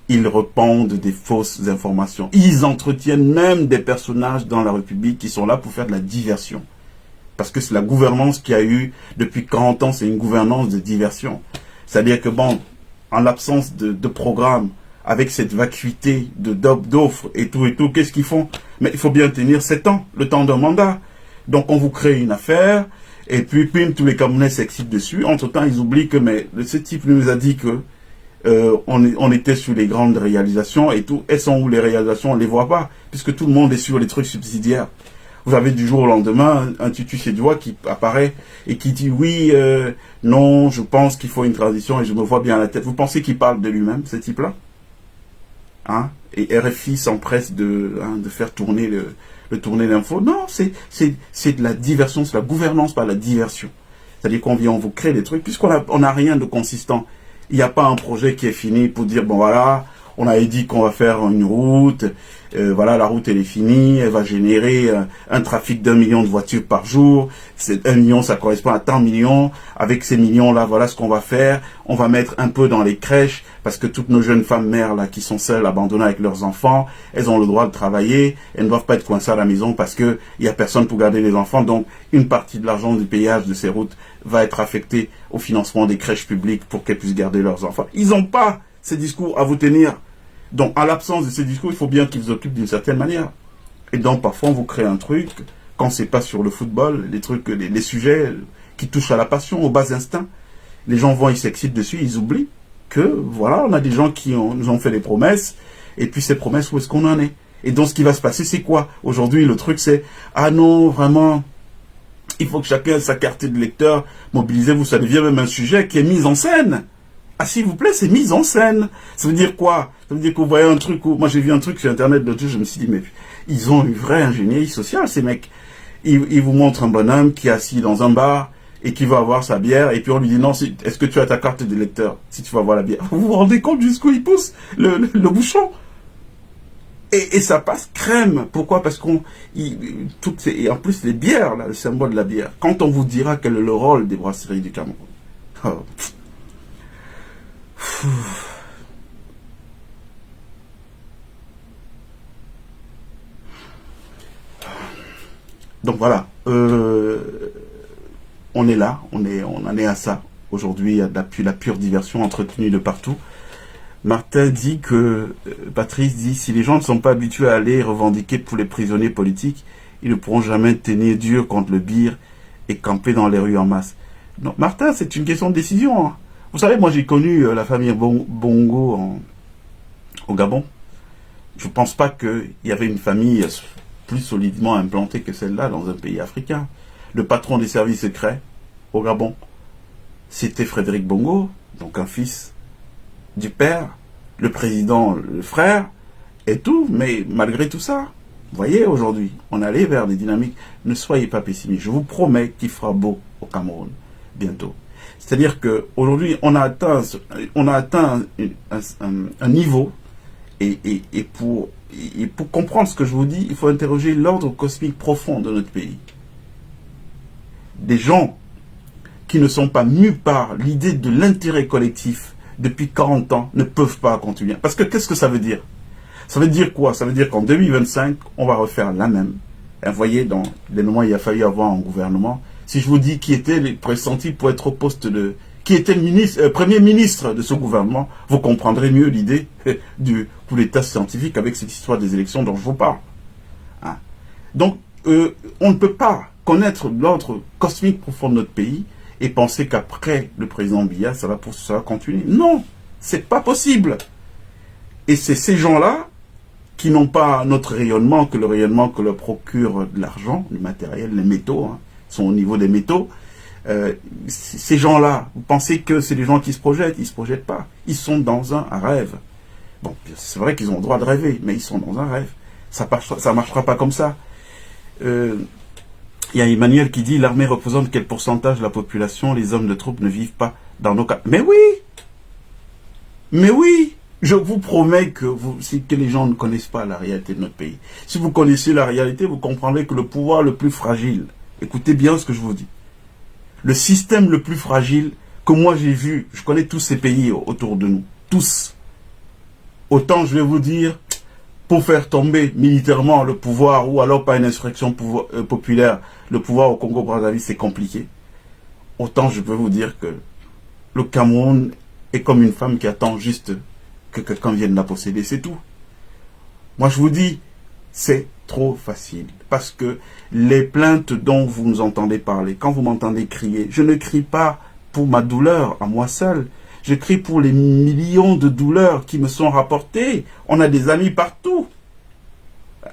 Ils répandent des fausses informations. Ils entretiennent même des personnages dans la République qui sont là pour faire de la diversion. Parce que c'est la gouvernance qu'il y a eu depuis 40 ans, c'est une gouvernance de diversion. C'est-à-dire que bon, en l'absence de programme, avec cette vacuité d'offres et tout, qu'est-ce qu'ils font? Mais il faut bien tenir 7 ans, le temps d'un mandat. Donc on vous crée une affaire, et puis tous les Camerounais s'excitent dessus. Entre-temps, ils oublient que ce type nous a dit que on était sur les grandes réalisations et tout. Elles sont où les réalisations? On ne les voit pas, puisque tout le monde est sur les trucs subsidiaires. Vous avez du jour au lendemain un tutu séduois qui apparaît et qui dit oui, non, je pense qu'il faut une transition et je me vois bien à la tête. Vous pensez qu'il parle de lui-même, ce type-là? Hein? Et RFI s'empresse de faire tourner tourner l'info. Non, c'est de la diversion, c'est la gouvernance par la diversion. C'est-à-dire on vous crée des trucs, puisqu'on n'a rien de consistant. Il n'y a pas un projet qui est fini pour dire, bon voilà, on avait dit qu'on va faire une route, voilà, la route elle est finie, elle va générer un trafic d'1 million de voitures par jour, 1 million ça correspond à tant de millions, avec ces millions là, voilà ce qu'on va faire, on va mettre un peu dans les crèches, parce que toutes nos jeunes femmes mères là qui sont seules, abandonnées avec leurs enfants, elles ont le droit de travailler, elles ne doivent pas être coincées à la maison parce que il y a personne pour garder les enfants, donc une partie de l'argent du payage de ces routes va être affectée au financement des crèches publiques pour qu'elles puissent garder leurs enfants. Ils n'ont pas ces discours à vous tenir. Donc, à l'absence de ces discours, il faut bien qu'ils occupent d'une certaine manière. Et donc, parfois, on vous crée un truc, quand c'est pas sur le football, les sujets qui touchent à la passion, au bas instinct, les gens ils s'excitent dessus, ils oublient que, voilà, on a des gens qui nous ont fait des promesses, et puis ces promesses, où est-ce qu'on en est? Et donc, ce qui va se passer, c'est quoi? Aujourd'hui, le truc, c'est, ah non, vraiment, il faut que chacun ait sa carte de lecteur, mobilisez-vous, ça devient même un sujet qui est mis en scène. Ah, s'il vous plaît, c'est mise en scène. Ça veut dire quoi? Ça veut dire que vous voyez un truc où... Moi, j'ai vu un truc sur Internet l'autre jour, je me suis dit, mais ils ont une vraie ingénierie sociale, ces mecs. Ils vous montrent un bonhomme qui est assis dans un bar et qui va avoir sa bière, et puis on lui dit, non, est-ce que tu as ta carte de lecteur si tu vas voir la bière? Vous vous rendez compte jusqu'où il pousse le bouchon? Et ça passe crème. Pourquoi? Parce et en plus, les bières, là, le symbole de la bière. Quand on vous dira quel est le rôle des brasseries du Cameroun. Oh. Donc voilà, on est là, on en est à ça. Aujourd'hui, il y a la pure diversion entretenue de partout. Martin dit que, Patrice dit, si les gens ne sont pas habitués à aller revendiquer pour les prisonniers politiques, ils ne pourront jamais tenir dur contre le bir et camper dans les rues en masse. Non, Martin, c'est une question de décision. Hein. Vous savez, moi j'ai connu la famille Bongo au Gabon. Je ne pense pas qu'il y avait une famille plus solidement implantée que celle-là dans un pays africain. Le patron des services secrets au Gabon, c'était Frédéric Bongo, donc un fils du père, le président, le frère, et tout. Mais malgré tout ça, vous voyez, aujourd'hui, on est allé vers des dynamiques. Ne soyez pas pessimistes. Je vous promets qu'il fera beau au Cameroun bientôt. C'est-à-dire qu'aujourd'hui, on a atteint un niveau, et pour comprendre ce que je vous dis, il faut interroger l'ordre cosmique profond de notre pays. Des gens qui ne sont pas mus par l'idée de l'intérêt collectif depuis 40 ans ne peuvent pas continuer. Parce que qu'est-ce que ça veut dire? Ça veut dire quoi? Ça veut dire qu'en 2025, on va refaire la même. Et vous voyez, dans les moments il a fallu avoir un gouvernement. Si je vous dis qui était pressenti pour être au poste de... qui était le premier ministre de ce gouvernement, vous comprendrez mieux l'idée du coup d'état scientifique avec cette histoire des élections dont je vous parle. Hein? Donc, on ne peut pas connaître l'ordre cosmique profond de notre pays et penser qu'après le président Biya, ça va continuer. Non, c'est pas possible. Et c'est ces gens-là qui n'ont pas notre rayonnement, que le rayonnement que leur procure de l'argent, du matériel, les métaux, hein, sont au niveau des métaux. Ces gens-là, vous pensez que c'est des gens qui se projettent? Ils ne se projettent pas. Ils sont dans un rêve. Bon, c'est vrai qu'ils ont le droit de rêver, mais ils sont dans un rêve. Ça marchera pas comme ça. Il y a Emmanuel qui dit, l'armée représente quel pourcentage de la population? Les hommes de troupes ne vivent pas dans nos cas. Mais oui! Mais oui! Je vous promets que, que les gens ne connaissent pas la réalité de notre pays. Si vous connaissez la réalité, vous comprendrez que le pouvoir le plus fragile, écoutez bien ce que je vous dis, le système le plus fragile que moi j'ai vu, je connais tous ces pays autour de nous, tous. Autant je vais vous dire, pour faire tomber militairement le pouvoir, ou alors par une insurrection populaire, le pouvoir au Congo-Brazzaville, c'est compliqué. Autant je peux vous dire que le Cameroun est comme une femme qui attend juste que quelqu'un vienne la posséder, c'est tout. Moi je vous dis, c'est trop facile. Parce que les plaintes dont vous nous entendez parler, quand vous m'entendez crier, je ne crie pas pour ma douleur à moi seul. Je crie pour les millions de douleurs qui me sont rapportées. On a des amis partout.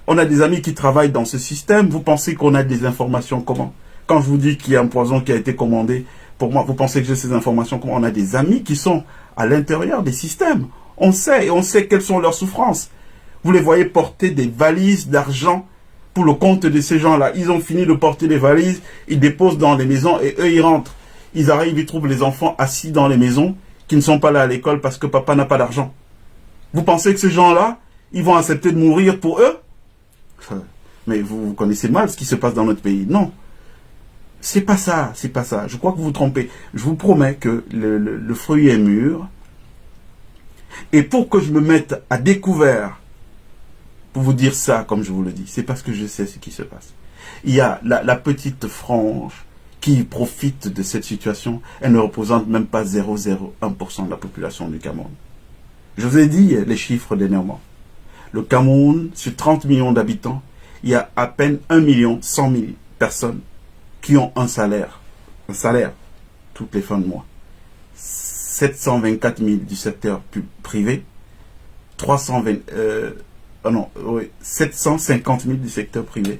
On a des amis qui travaillent dans ce système. Vous pensez qu'on a des informations comment? Quand je vous dis qu'il y a un poison qui a été commandé, pour moi, vous pensez que j'ai ces informations comment? On a des amis qui sont à l'intérieur des systèmes. On sait, et on sait quelles sont leurs souffrances. Vous les voyez porter des valises d'argent pour le compte de ces gens-là. Ils ont fini de porter les valises, ils déposent dans les maisons et eux, ils rentrent. Ils arrivent, ils trouvent les enfants assis dans les maisons qui ne sont pas là à l'école parce que papa n'a pas d'argent. Vous pensez que ces gens-là, ils vont accepter de mourir pour eux? Mais vous connaissez mal ce qui se passe dans notre pays. Non. C'est pas ça, c'est pas ça. Je crois que vous vous trompez. Je vous promets que le fruit est mûr. Et pour que je me mette à découvert pour vous dire ça, comme je vous le dis, c'est parce que je sais ce qui se passe. Il y a la petite frange qui profite de cette situation. Elle ne représente même pas 0,01% de la population du Cameroun. Je vous ai dit les chiffres dernièrement. Le Cameroun, sur 30 millions d'habitants, il y a à peine 1,1 million personnes qui ont un salaire toutes les fins de mois. 724 000 du secteur privé, 750 000 du secteur privé,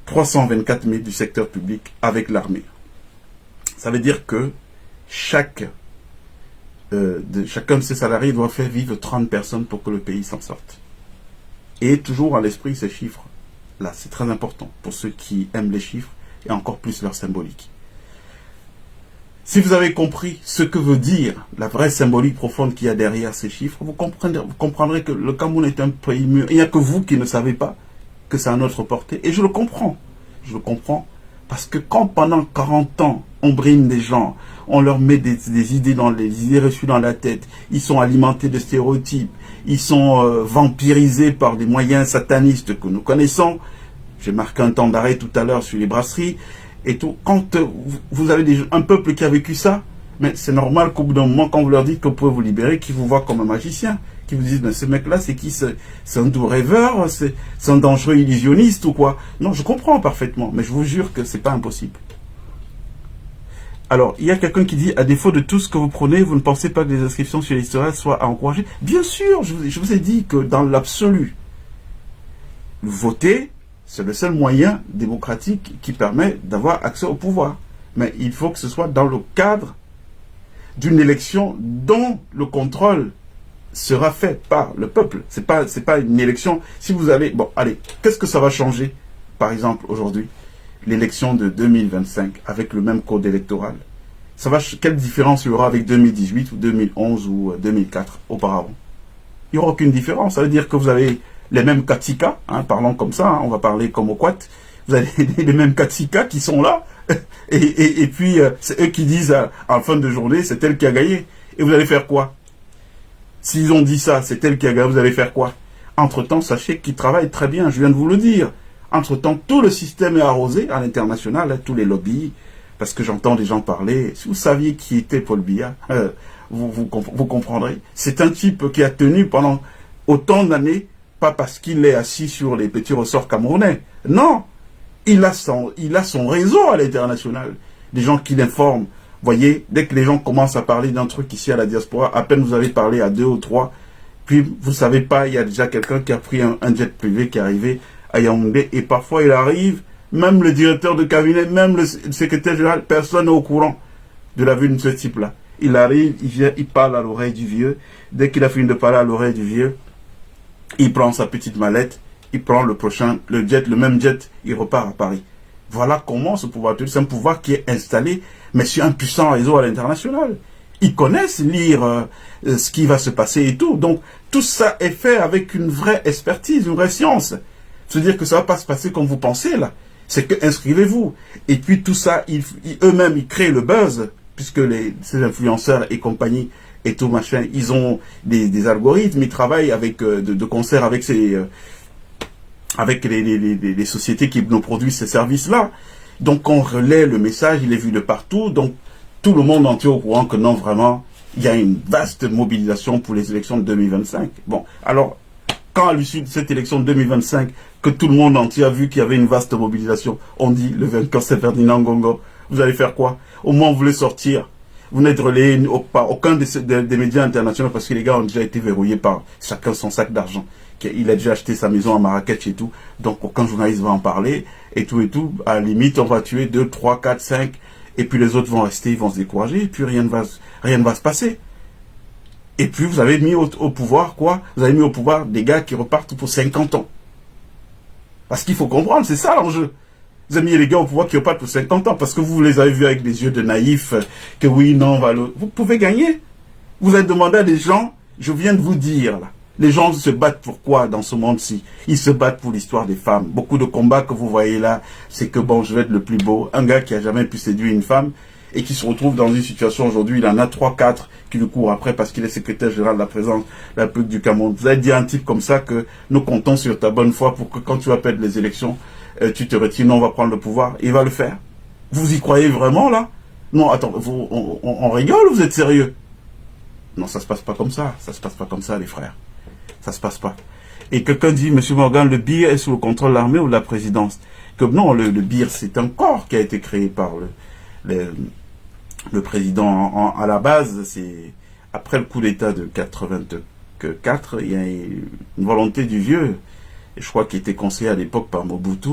324 000 du secteur public avec l'armée. Ça veut dire que chacun de ces salariés doit faire vivre 30 personnes pour que le pays s'en sorte. Et toujours à l'esprit ces chiffres. Là, c'est très important pour ceux qui aiment les chiffres et encore plus leur symbolique. Si vous avez compris ce que veut dire la vraie symbolique profonde qu'il y a derrière ces chiffres, vous comprendrez que le Cameroun est un pays mûr. Il n'y a que vous qui ne savez pas que c'est à notre portée. Et je le comprends. Je le comprends. Parce que quand pendant 40 ans, on brime des gens, on leur met des idées reçues dans la tête, ils sont alimentés de stéréotypes, ils sont vampirisés par des moyens satanistes que nous connaissons. J'ai marqué un temps d'arrêt tout à l'heure sur les brasseries. Et tout, quand vous avez un peuple qui a vécu ça, mais c'est normal qu'au bout d'un moment, quand vous leur dites que vous pouvez vous libérer, qu'ils vous voient comme un magicien, qu'ils vous disent, mais ce mec-là, c'est qui? C'est un doux rêveur, c'est un dangereux illusionniste ou quoi? Non, je comprends parfaitement, mais je vous jure que c'est pas impossible. Alors, il y a quelqu'un qui dit, à défaut de tout ce que vous prenez, vous ne pensez pas que les inscriptions sur l'histoire soient à encourager? Bien sûr, je vous ai dit que dans l'absolu, voter, c'est le seul moyen démocratique qui permet d'avoir accès au pouvoir. Mais il faut que ce soit dans le cadre d'une élection dont le contrôle sera fait par le peuple. C'est pas une élection. Si vous allez... Bon, allez, qu'est-ce que ça va changer, par exemple, aujourd'hui? L'élection de 2025 avec le même code électoral. Quelle différence il y aura avec 2018 ou 2011 ou 2004 auparavant? Il n'y aura aucune différence. Ça veut dire que vous avez les mêmes Katika, parlons comme ça, on va parler comme au Quat. Vous avez les mêmes Katika qui sont là, et puis c'est eux qui disent en fin de journée, c'est elle qui a gagné. Et vous allez faire quoi? S'ils ont dit ça, c'est elle qui a gagné, vous allez faire quoi? Entre-temps, sachez qu'ils travaillent très bien, je viens de vous le dire. Entre-temps, tout le système est arrosé à l'international, tous les lobbies, parce que j'entends des gens parler. Si vous saviez qui était Paul Biya, vous comprendrez. C'est un type qui a tenu pendant autant d'années, pas parce qu'il est assis sur les petits ressorts camerounais. Non, il a son réseau à l'international. Des gens qui l'informent. Voyez, dès que les gens commencent à parler d'un truc ici à la diaspora, à peine vous avez parlé à 2 ou 3, puis vous ne savez pas, il y a déjà quelqu'un qui a pris un jet privé qui est arrivé à Yaoundé, et parfois il arrive, même le directeur de cabinet, même le secrétaire général, personne n'est au courant de la vue de ce type-là. Il arrive, il vient, il parle à l'oreille du vieux. Dès qu'il a fini de parler à l'oreille du vieux, il prend sa petite mallette, il prend le même jet, il repart à Paris. Voilà comment ce pouvoir, c'est un pouvoir qui est installé, mais sur un puissant réseau à l'international. Ils connaissent lire ce qui va se passer et tout. Donc, tout ça est fait avec une vraie expertise, une vraie science. C'est-à-dire que ça ne va pas se passer comme vous pensez, là. C'est que inscrivez-vous. Et puis tout ça, eux-mêmes, ils créent le buzz, puisque ces influenceurs et compagnie et tout machin, ils ont des algorithmes, ils travaillent avec, de concert avec avec les sociétés qui nous produisent ces services-là. Donc on relaie le message, il est vu de partout, donc tout le monde entier au courant que non, vraiment, il y a une vaste mobilisation pour les élections de 2025. Bon, alors, quand à l'issue de cette élection de 2025, que tout le monde entier a vu qu'il y avait une vaste mobilisation, on dit, le vainqueur c'est Ferdinand Ngongo, vous allez faire quoi? Au moins vous voulez sortir, vous n'êtes relayé par aucun des médias internationaux, parce que les gars ont déjà été verrouillés par chacun son sac d'argent. Il a déjà acheté sa maison à Marrakech et tout, donc aucun journaliste va en parler, et tout, à la limite, on va tuer 2, 3, 4, 5, et puis les autres vont rester, ils vont se décourager, et puis rien ne va se passer. Et puis vous avez mis au pouvoir quoi? Vous avez mis au pouvoir des gars qui repartent pour 50 ans. Parce qu'il faut comprendre, c'est ça l'enjeu. Vous avez mis les gars au pouvoir qui repartent pour 50 ans, parce que vous les avez vus avec des yeux de naïfs, que oui, non, vous pouvez gagner. Vous avez demandé à des gens, je viens de vous dire là, les gens se battent pour quoi dans ce monde-ci? Ils se battent pour l'histoire des femmes. Beaucoup de combats que vous voyez là, c'est que bon, je vais être le plus beau. Un gars qui a jamais pu séduire une femme et qui se retrouve dans une situation aujourd'hui, il en a 3, 4 qui le courent après parce qu'il est secrétaire général de la présidence de la République du Cameroun. Vous avez dit à un type comme ça que nous comptons sur ta bonne foi pour que quand tu vas perdre les élections, tu te retires, non, on va prendre le pouvoir. Et il va le faire. Vous y croyez vraiment là? Non, attends, on rigole ou vous êtes sérieux? Non, ça se passe pas comme ça. Ça se passe pas comme ça, les frères. Ça se passe pas. Et quelqu'un dit, Monsieur Morgan, le BIR est sous le contrôle de l'armée ou de la présidence? Que non, le BIR, c'est un corps qui a été créé par le président. À la base, c'est après le coup d'État de 84, il y a une volonté du vieux, et je crois qu'il était conseillé à l'époque par Mobutu,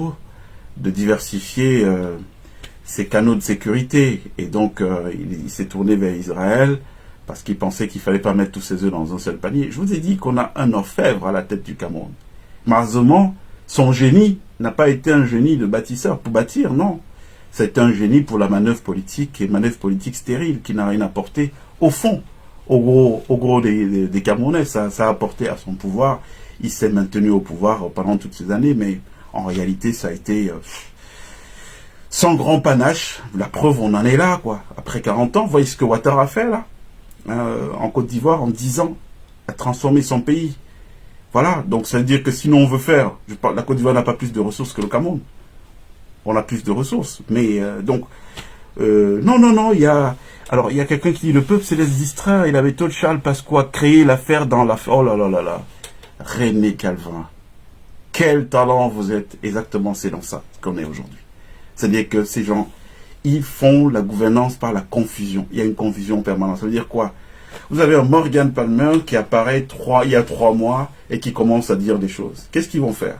de diversifier ses canaux de sécurité. Et donc, il s'est tourné vers Israël, parce qu'il pensait qu'il ne fallait pas mettre tous ses œufs dans un seul panier. Je vous ai dit qu'on a un orfèvre à la tête du Cameroun. Marzement, son génie n'a pas été un génie de bâtisseur pour bâtir, non. C'est un génie pour la manœuvre politique, et manœuvre politique stérile, qui n'a rien apporté au fond, au gros des Camerounais. Ça a apporté à son pouvoir. Il s'est maintenu au pouvoir pendant toutes ces années, mais en réalité, ça a été sans grand panache. La preuve, on en est là, quoi. Après 40 ans, vous voyez ce que Ouattara a fait, là en Côte d'Ivoire, en 10 ans, a transformé son pays. Voilà, donc ça veut dire que sinon on veut faire, la Côte d'Ivoire n'a pas plus de ressources que le Cameroun. On a plus de ressources, mais non, il y a quelqu'un qui dit, le peuple se laisse distraire, il avait tout Charles Pasqua créé l'affaire dans l'affaire, oh là là là là, René Calvin, quel talent vous êtes, exactement, c'est dans ça qu'on est aujourd'hui. C'est-à-dire que ces gens, ils font la gouvernance par la confusion. Il y a une confusion permanente. Ça veut dire quoi? Vous avez un Morgan Palmer qui apparaît il y a 3 mois et qui commence à dire des choses. Qu'est-ce qu'ils vont faire?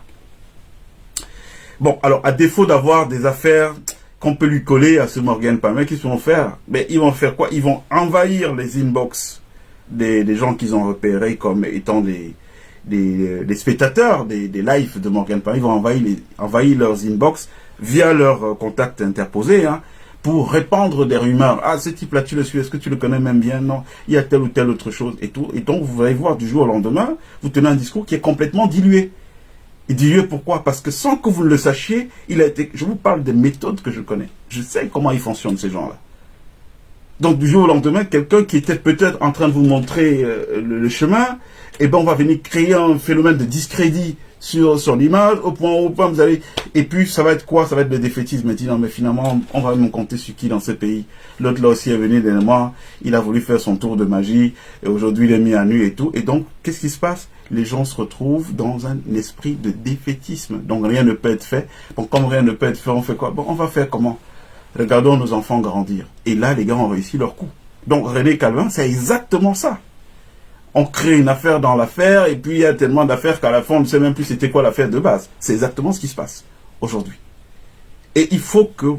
Bon, alors, à défaut d'avoir des affaires qu'on peut lui coller à ce Morgan Palmer, qu'est-ce qu'ils vont faire? Mais ils vont faire quoi? Ils vont envahir les inbox des gens qu'ils ont repérés comme étant des spectateurs des lives de Morgan Palmer. Ils vont envahir leurs inbox via leurs contacts interposés, pour répandre des rumeurs. Ah, ce type-là, tu le suis, est-ce que tu le connais même bien? Non, il y a telle ou telle autre chose et tout. Et donc, vous allez voir du jour au lendemain, vous tenez un discours qui est complètement dilué. Et dilué pourquoi? Parce que sans que vous ne le sachiez, je vous parle des méthodes que je connais. Je sais comment ils fonctionnent, ces gens-là. Donc, du jour au lendemain, quelqu'un qui était peut-être en train de vous montrer le chemin, eh ben, on va venir créer un phénomène de discrédit sur l'image, au point vous allez... Et puis, ça va être quoi? Ça va être le défaitisme. Mais non, mais finalement, on va me compter sur qui dans ce pays? L'autre, là aussi, est venu dernier mois, il a voulu faire son tour de magie, et aujourd'hui, il est mis à nu et tout. Et donc, qu'est-ce qui se passe? Les gens se retrouvent dans un esprit de défaitisme. Donc, rien ne peut être fait. Bon, comme rien ne peut être fait, on fait quoi? Bon, on va faire comment? Regardons nos enfants grandir. Et là, les gars ont réussi leur coup. Donc, René Calvin, c'est exactement ça. On crée une affaire dans l'affaire, et puis il y a tellement d'affaires qu'à la fin, on ne sait même plus c'était quoi l'affaire de base. C'est exactement ce qui se passe aujourd'hui. Et il faut que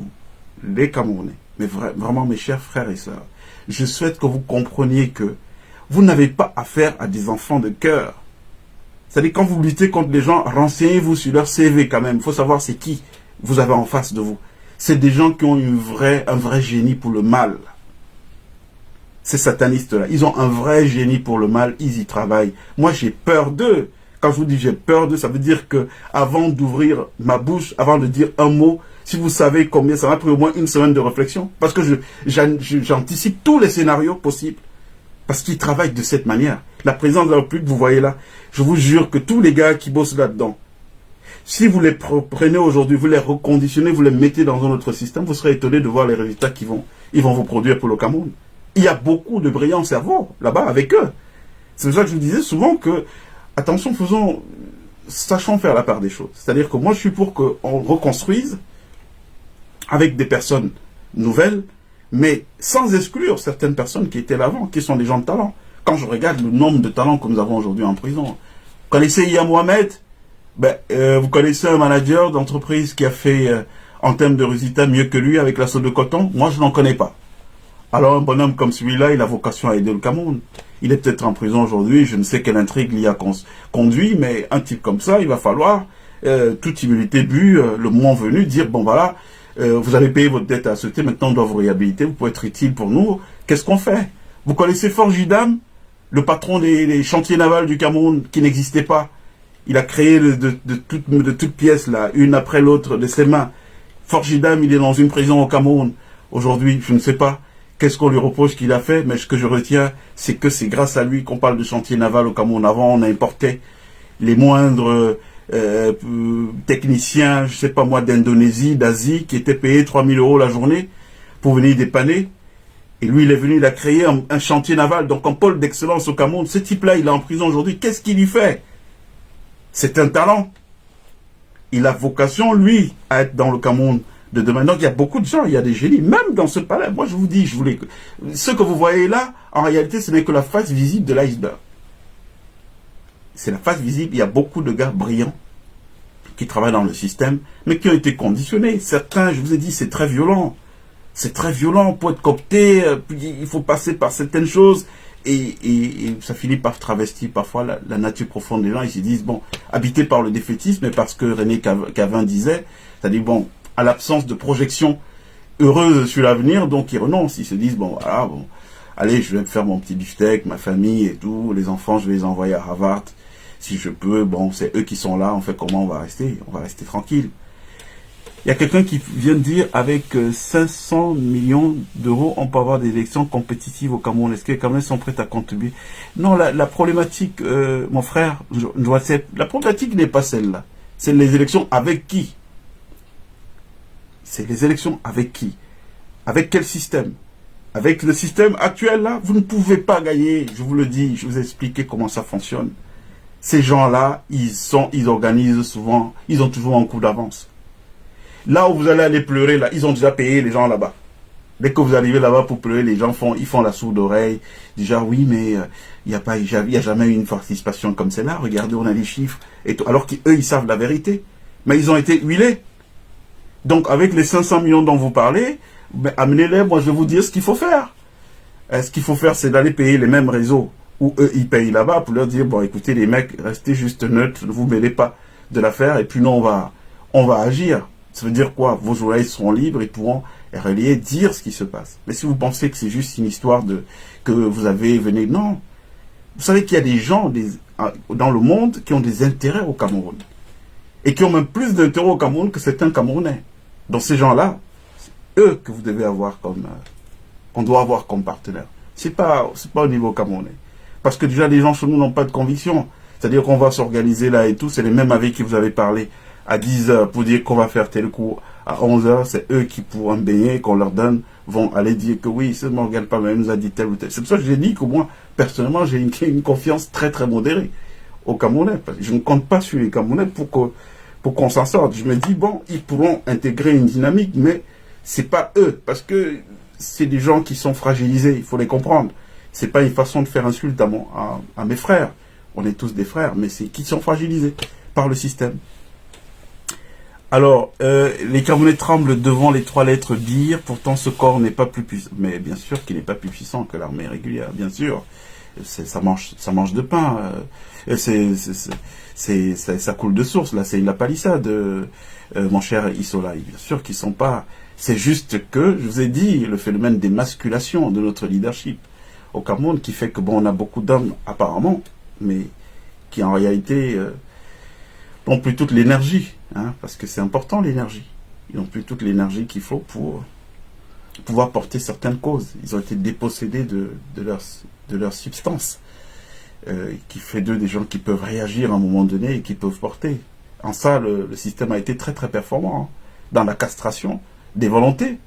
les Camerounais, mais vraiment mes chers frères et sœurs, je souhaite que vous compreniez que vous n'avez pas affaire à des enfants de cœur. C'est-à-dire, quand vous luttez contre les gens, renseignez-vous sur leur CV quand même. Il faut savoir c'est qui vous avez en face de vous. C'est des gens qui ont un vrai génie pour le mal. Ces satanistes-là, ils ont un vrai génie pour le mal, ils y travaillent. Moi, j'ai peur d'eux. Quand je vous dis j'ai peur d'eux, ça veut dire que avant d'ouvrir ma bouche, avant de dire un mot, si vous savez combien, ça m'a pris au moins une semaine de réflexion. Parce que j'anticipe tous les scénarios possibles. Parce qu'ils travaillent de cette manière. La présidence de la République, vous voyez là, je vous jure que tous les gars qui bossent là-dedans, si vous les prenez aujourd'hui, vous les reconditionnez, vous les mettez dans un autre système, vous serez étonné de voir les résultats qu'ils vont vous produire pour le Cameroun. Il y a beaucoup de brillants cerveaux là-bas avec eux. C'est pour ça que je vous disais souvent que, attention, sachons faire la part des choses. C'est-à-dire que moi, je suis pour qu'on reconstruise avec des personnes nouvelles, mais sans exclure certaines personnes qui étaient là avant, qui sont des gens de talent. Quand je regarde le nombre de talents que nous avons aujourd'hui en prison, vous connaissez Iya Mohamed? Vous connaissez un manager d'entreprise qui a fait, en termes de résultats, mieux que lui avec la sauce de coton? Moi, je n'en connais pas. Alors, un bonhomme comme celui-là, il a vocation à aider le Cameroun. Il est peut-être en prison aujourd'hui, je ne sais quelle intrigue l'y a conduit, mais un type comme ça, il va falloir, toute humilité but, le moment venu, dire, bon voilà, vous avez payé votre dette à la société, maintenant on doit vous réhabiliter, vous pouvez être utile pour nous, qu'est-ce qu'on fait? Vous connaissez Forjidam, le patron des chantiers navals du Cameroun, qui n'existait pas. Il a créé de toutes pièces, là, une après l'autre, de ses mains. Forjidam, il est dans une prison au Cameroun. Aujourd'hui, je ne sais pas qu'est-ce qu'on lui reproche qu'il a fait, mais ce que je retiens, c'est que c'est grâce à lui qu'on parle de chantier naval au Cameroun. Avant, on importait les moindres techniciens, je ne sais pas moi, d'Indonésie, d'Asie, qui étaient payés 3 000 € la journée pour venir dépanner. Et lui, il est venu, il a créé un chantier naval, donc un pôle d'excellence au Cameroun. Ce type-là, il est en prison aujourd'hui. Qu'est-ce qu'il y fait? C'est un talent. Il a vocation, lui, à être dans le Cameroun de demain. Donc, il y a beaucoup de gens, il y a des génies, même dans ce palais. Moi, je vous dis, ce que vous voyez là, en réalité, ce n'est que la face visible de l'iceberg. C'est la face visible. Il y a beaucoup de gars brillants qui travaillent dans le système, mais qui ont été conditionnés. Certains, je vous ai dit, c'est très violent. C'est très violent pour être coopté. Il faut passer par certaines choses. Et ça finit par travestir parfois la nature profonde des gens. Ils se disent, bon, habités par le défaitisme, mais parce que René Caven disait, c'est-à-dire, bon, à l'absence de projection heureuse sur l'avenir, donc ils renoncent. Ils se disent, bon, voilà, bon, allez, je vais faire mon petit beefsteak, ma famille et tout, les enfants, je vais les envoyer à Harvard. Si je peux, bon, c'est eux qui sont là, on fait comment on va rester? On va rester tranquille. Il y a quelqu'un qui vient de dire, avec 500 millions d'euros, on peut avoir des élections compétitives au Cameroun. Est-ce que les Camerounais sont prêts à contribuer? Non, la problématique, mon frère, la problématique n'est pas celle-là. C'est les élections avec qui? C'est les élections avec qui? Avec quel système? Avec le système actuel, là, vous ne pouvez pas gagner. Je vous le dis, je vous ai expliqué comment ça fonctionne. Ces gens-là, ils organisent souvent, ils ont toujours un coup d'avance. Là où vous allez aller pleurer, là, ils ont déjà payé les gens là-bas. Dès que vous arrivez là-bas pour pleurer, les gens ils font la sourde oreille. Déjà, oui, mais il n'y a jamais eu une participation comme celle-là. Regardez, on a les chiffres. Et tout. Alors qu'eux, ils savent la vérité. Mais ils ont été huilés. Donc, avec les 500 millions dont vous parlez, ben, amenez-les, moi je vais vous dire ce qu'il faut faire. Ce qu'il faut faire, c'est d'aller payer les mêmes réseaux où eux, ils payent là-bas pour leur dire, bon, écoutez, les mecs, restez juste neutres, ne vous mêlez pas de l'affaire, et puis nous, on va agir. Ça veut dire quoi? Vos journalistes seront libres et pourront relayer, dire ce qui se passe. Mais si vous pensez que c'est juste une histoire que vous avez venu... Non. Vous savez qu'il y a des gens dans le monde qui ont des intérêts au Cameroun. Et qui ont même plus d'intérêts au Cameroun que certains Camerounais. Donc ces gens-là, c'est eux que vous devez avoir qu'on doit avoir comme partenaire. C'est pas au niveau camerounais. Parce que déjà, les gens chez nous n'ont pas de conviction. C'est-à-dire qu'on va s'organiser là et tout. C'est les mêmes avec qui vous avez parlé à 10 h pour dire qu'on va faire tel coup. À 11 h, c'est eux qui, pour un beignet qu'on leur donne, vont aller dire que oui, ce Morgan Pamela nous a dit tel ou tel. C'est pour ça que j'ai dit que moi, personnellement, j'ai une confiance très très modérée aux Camerounais. Je ne compte pas sur les Camerounais pour qu'on s'en sorte. Je me dis, bon, ils pourront intégrer une dynamique, mais c'est pas eux. Parce que c'est des gens qui sont fragilisés, il faut les comprendre. C'est pas une façon de faire insulte à mes frères. On est tous des frères, mais c'est qui sont fragilisés par le système. Alors, les Camerounais tremblent devant les 3 lettres BIR, pourtant ce corps n'est pas plus puissant. Mais bien sûr qu'il n'est pas plus puissant que l'armée régulière, bien sûr. Ça mange de pain. Ça coule de source, là, c'est la palissade. mon cher Issola. Bien sûr qu'ils sont pas... C'est juste que, je vous ai dit, le phénomène d'émasculation de notre leadership au Cameroun qui fait que, bon, on a beaucoup d'hommes, apparemment, mais qui en réalité n'ont plus toute l'énergie, hein, parce que c'est important l'énergie. Ils n'ont plus toute l'énergie qu'il faut pour pouvoir porter certaines causes. Ils ont été dépossédés de leur substance, qui fait d'eux des gens qui peuvent réagir à un moment donné et qui peuvent porter. En ça, le système a été très très performant, hein, dans la castration des volontés.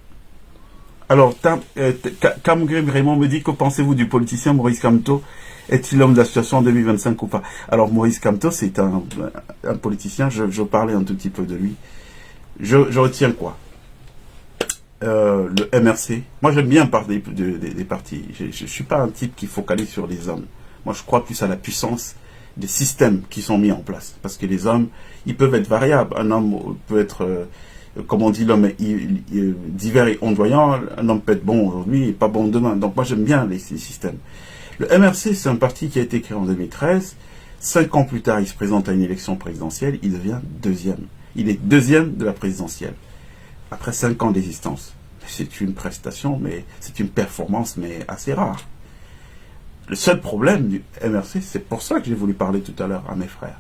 Alors, Kamgreb Raymond me dit, que pensez-vous du politicien Maurice Kamto? Est-il l'homme de la situation en 2025 ou pas? Alors, Maurice Kamto, c'est un politicien, je parlais un tout petit peu de lui. Je retiens quoi? Le MRC. Moi, j'aime bien parler des partis. Je ne suis pas un type qui focalise sur les hommes. Moi, je crois plus à la puissance des systèmes qui sont mis en place. Parce que les hommes, ils peuvent être variables. Un homme peut être... comme on dit, l'homme divers et ondoyant. Un homme peut être bon aujourd'hui et pas bon demain. Donc moi, j'aime bien les systèmes. Le MRC, c'est un parti qui a été créé en 2013. 5 ans plus tard, il se présente à une élection présidentielle. Il devient deuxième. Il est deuxième de la présidentielle. Après 5 ans d'existence. C'est une prestation, mais c'est une performance, mais assez rare. Le seul problème du MRC, c'est pour ça que j'ai voulu parler tout à l'heure à mes frères.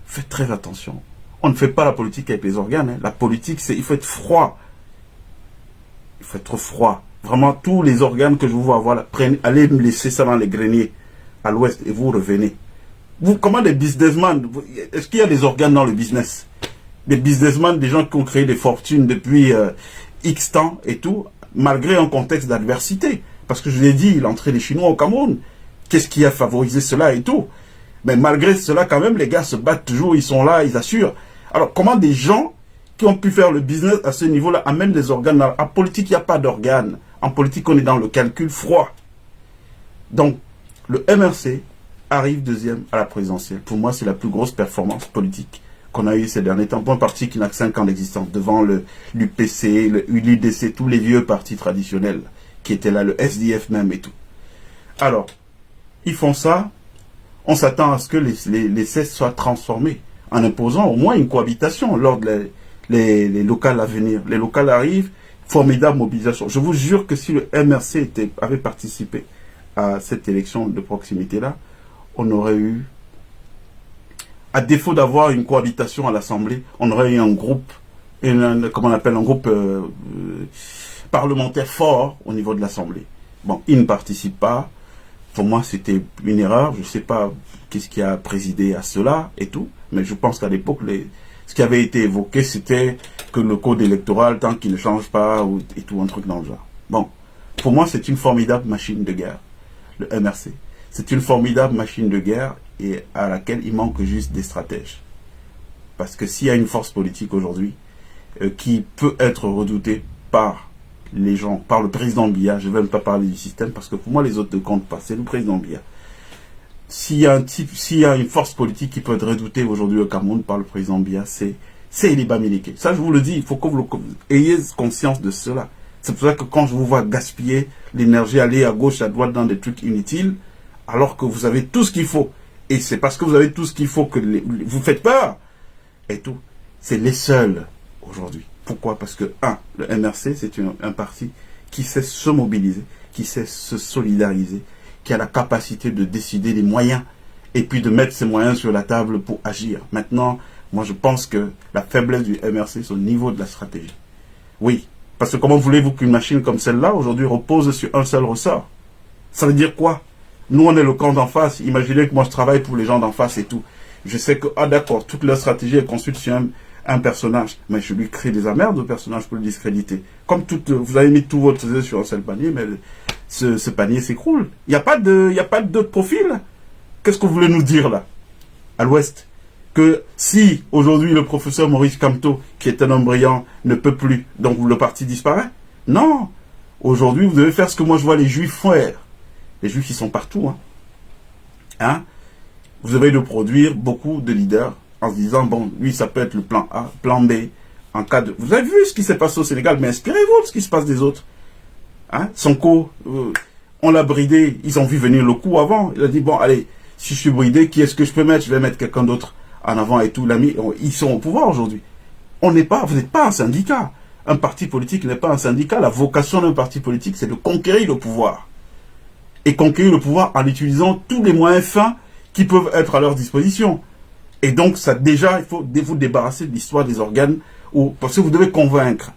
Faites très attention. On ne fait pas la politique avec les organes. Hein. La politique, c'est il faut être froid. Il faut être froid. Vraiment, tous les organes que je vous vois avoir, là, allez me laisser ça dans les greniers à l'ouest et vous revenez. Vous, comment des businessmen, est-ce qu'il y a des organes dans le business? Des businessmen, des gens qui ont créé des fortunes depuis X temps et tout, malgré un contexte d'adversité. Parce que je l'ai dit, l'entrée des Chinois au Cameroun, qu'est-ce qui a favorisé cela et tout? Mais malgré cela, quand même, les gars se battent toujours, ils sont là, ils assurent. Alors, comment des gens qui ont pu faire le business à ce niveau-là amènent des organes? En politique, il n'y a pas d'organes. En politique, on est dans le calcul froid. Donc, le MRC arrive deuxième à la présidentielle. Pour moi, c'est la plus grosse performance politique qu'on a eue ces derniers temps. Pour un parti qui n'a que 5 ans d'existence, devant l'UPC, l'UDC, tous les vieux partis traditionnels qui étaient là, le SDF même et tout. Alors, ils font ça. On s'attend à ce que les CES soient transformés en imposant au moins une cohabitation lors les locales à venir. Les locales arrivent, formidable mobilisation. Je vous jure que si le MRC avait participé à cette élection de proximité-là, on aurait eu, à défaut d'avoir une cohabitation à l'Assemblée, on aurait eu un groupe, comment on appelle, un groupe parlementaire fort au niveau de l'Assemblée. Bon, ils ne participent pas. Pour moi, c'était une erreur. Je ne sais pas qu'est-ce qui a présidé à cela et tout. Mais je pense qu'à l'époque, ce qui avait été évoqué, c'était que le code électoral, tant qu'il ne change pas, et tout, un truc dans le genre. Bon, pour moi, c'est une formidable machine de guerre, le MRC. C'est une formidable machine de guerre et à laquelle il manque juste des stratèges. Parce que s'il y a une force politique aujourd'hui qui peut être redoutée par les gens, par le président Biya, je ne vais même pas parler du système, parce que pour moi, les autres ne comptent pas, c'est le président Biya. S'il y a une force politique qui peut être redoutée aujourd'hui au Cameroun par le président Biya, c'est Eliba Mileke. Ça, je vous le dis, il faut que vous ayez conscience de cela. C'est pour ça que quand je vous vois gaspiller l'énergie, aller à gauche, à droite dans des trucs inutiles, alors que vous avez tout ce qu'il faut, et c'est parce que vous avez tout ce qu'il faut que vous faites peur, et tout. C'est les seuls aujourd'hui. Pourquoi? Parce que, le MRC, c'est un parti qui sait se mobiliser, qui sait se solidariser, qui a la capacité de décider des moyens, et puis de mettre ces moyens sur la table pour agir. Maintenant, moi je pense que la faiblesse du MRC, c'est au niveau de la stratégie. Oui, parce que comment voulez-vous qu'une machine comme celle-là, aujourd'hui, repose sur un seul ressort? Ça veut dire quoi? Nous, on est le camp d'en face. Imaginez que moi, je travaille pour les gens d'en face et tout. Je sais que, d'accord, toute leur stratégie est construite sur un personnage, mais je lui crée des emmerdes au personnage pour le discréditer. Comme vous avez mis tout votre œuf sur un seul panier, mais ce panier s'écroule. Il n'y a pas de profil. Qu'est-ce que vous voulez nous dire là, à l'Ouest? Que si aujourd'hui le professeur Maurice Kamto, qui est un homme brillant, ne peut plus, donc le parti disparaît? Non. Aujourd'hui, vous devez faire ce que moi je vois les Juifs faire. Les Juifs, ils sont partout. Vous devez de produire beaucoup de leaders en se disant, bon, lui, ça peut être le plan A, plan B, en cas de... Vous avez vu ce qui s'est passé au Sénégal, mais inspirez-vous de ce qui se passe des autres. Sonko, on l'a bridé, ils ont vu venir le coup avant. Il a dit, bon, allez, si je suis bridé, qui est-ce que je peux mettre? Je vais mettre quelqu'un d'autre en avant et tout. Ils sont au pouvoir aujourd'hui. Vous n'êtes pas un syndicat. Un parti politique n'est pas un syndicat. La vocation d'un parti politique, c'est de conquérir le pouvoir. Et conquérir le pouvoir en utilisant tous les moyens fins qui peuvent être à leur disposition. Et donc, ça déjà, il faut vous débarrasser de l'histoire des organes, parce que vous devez convaincre.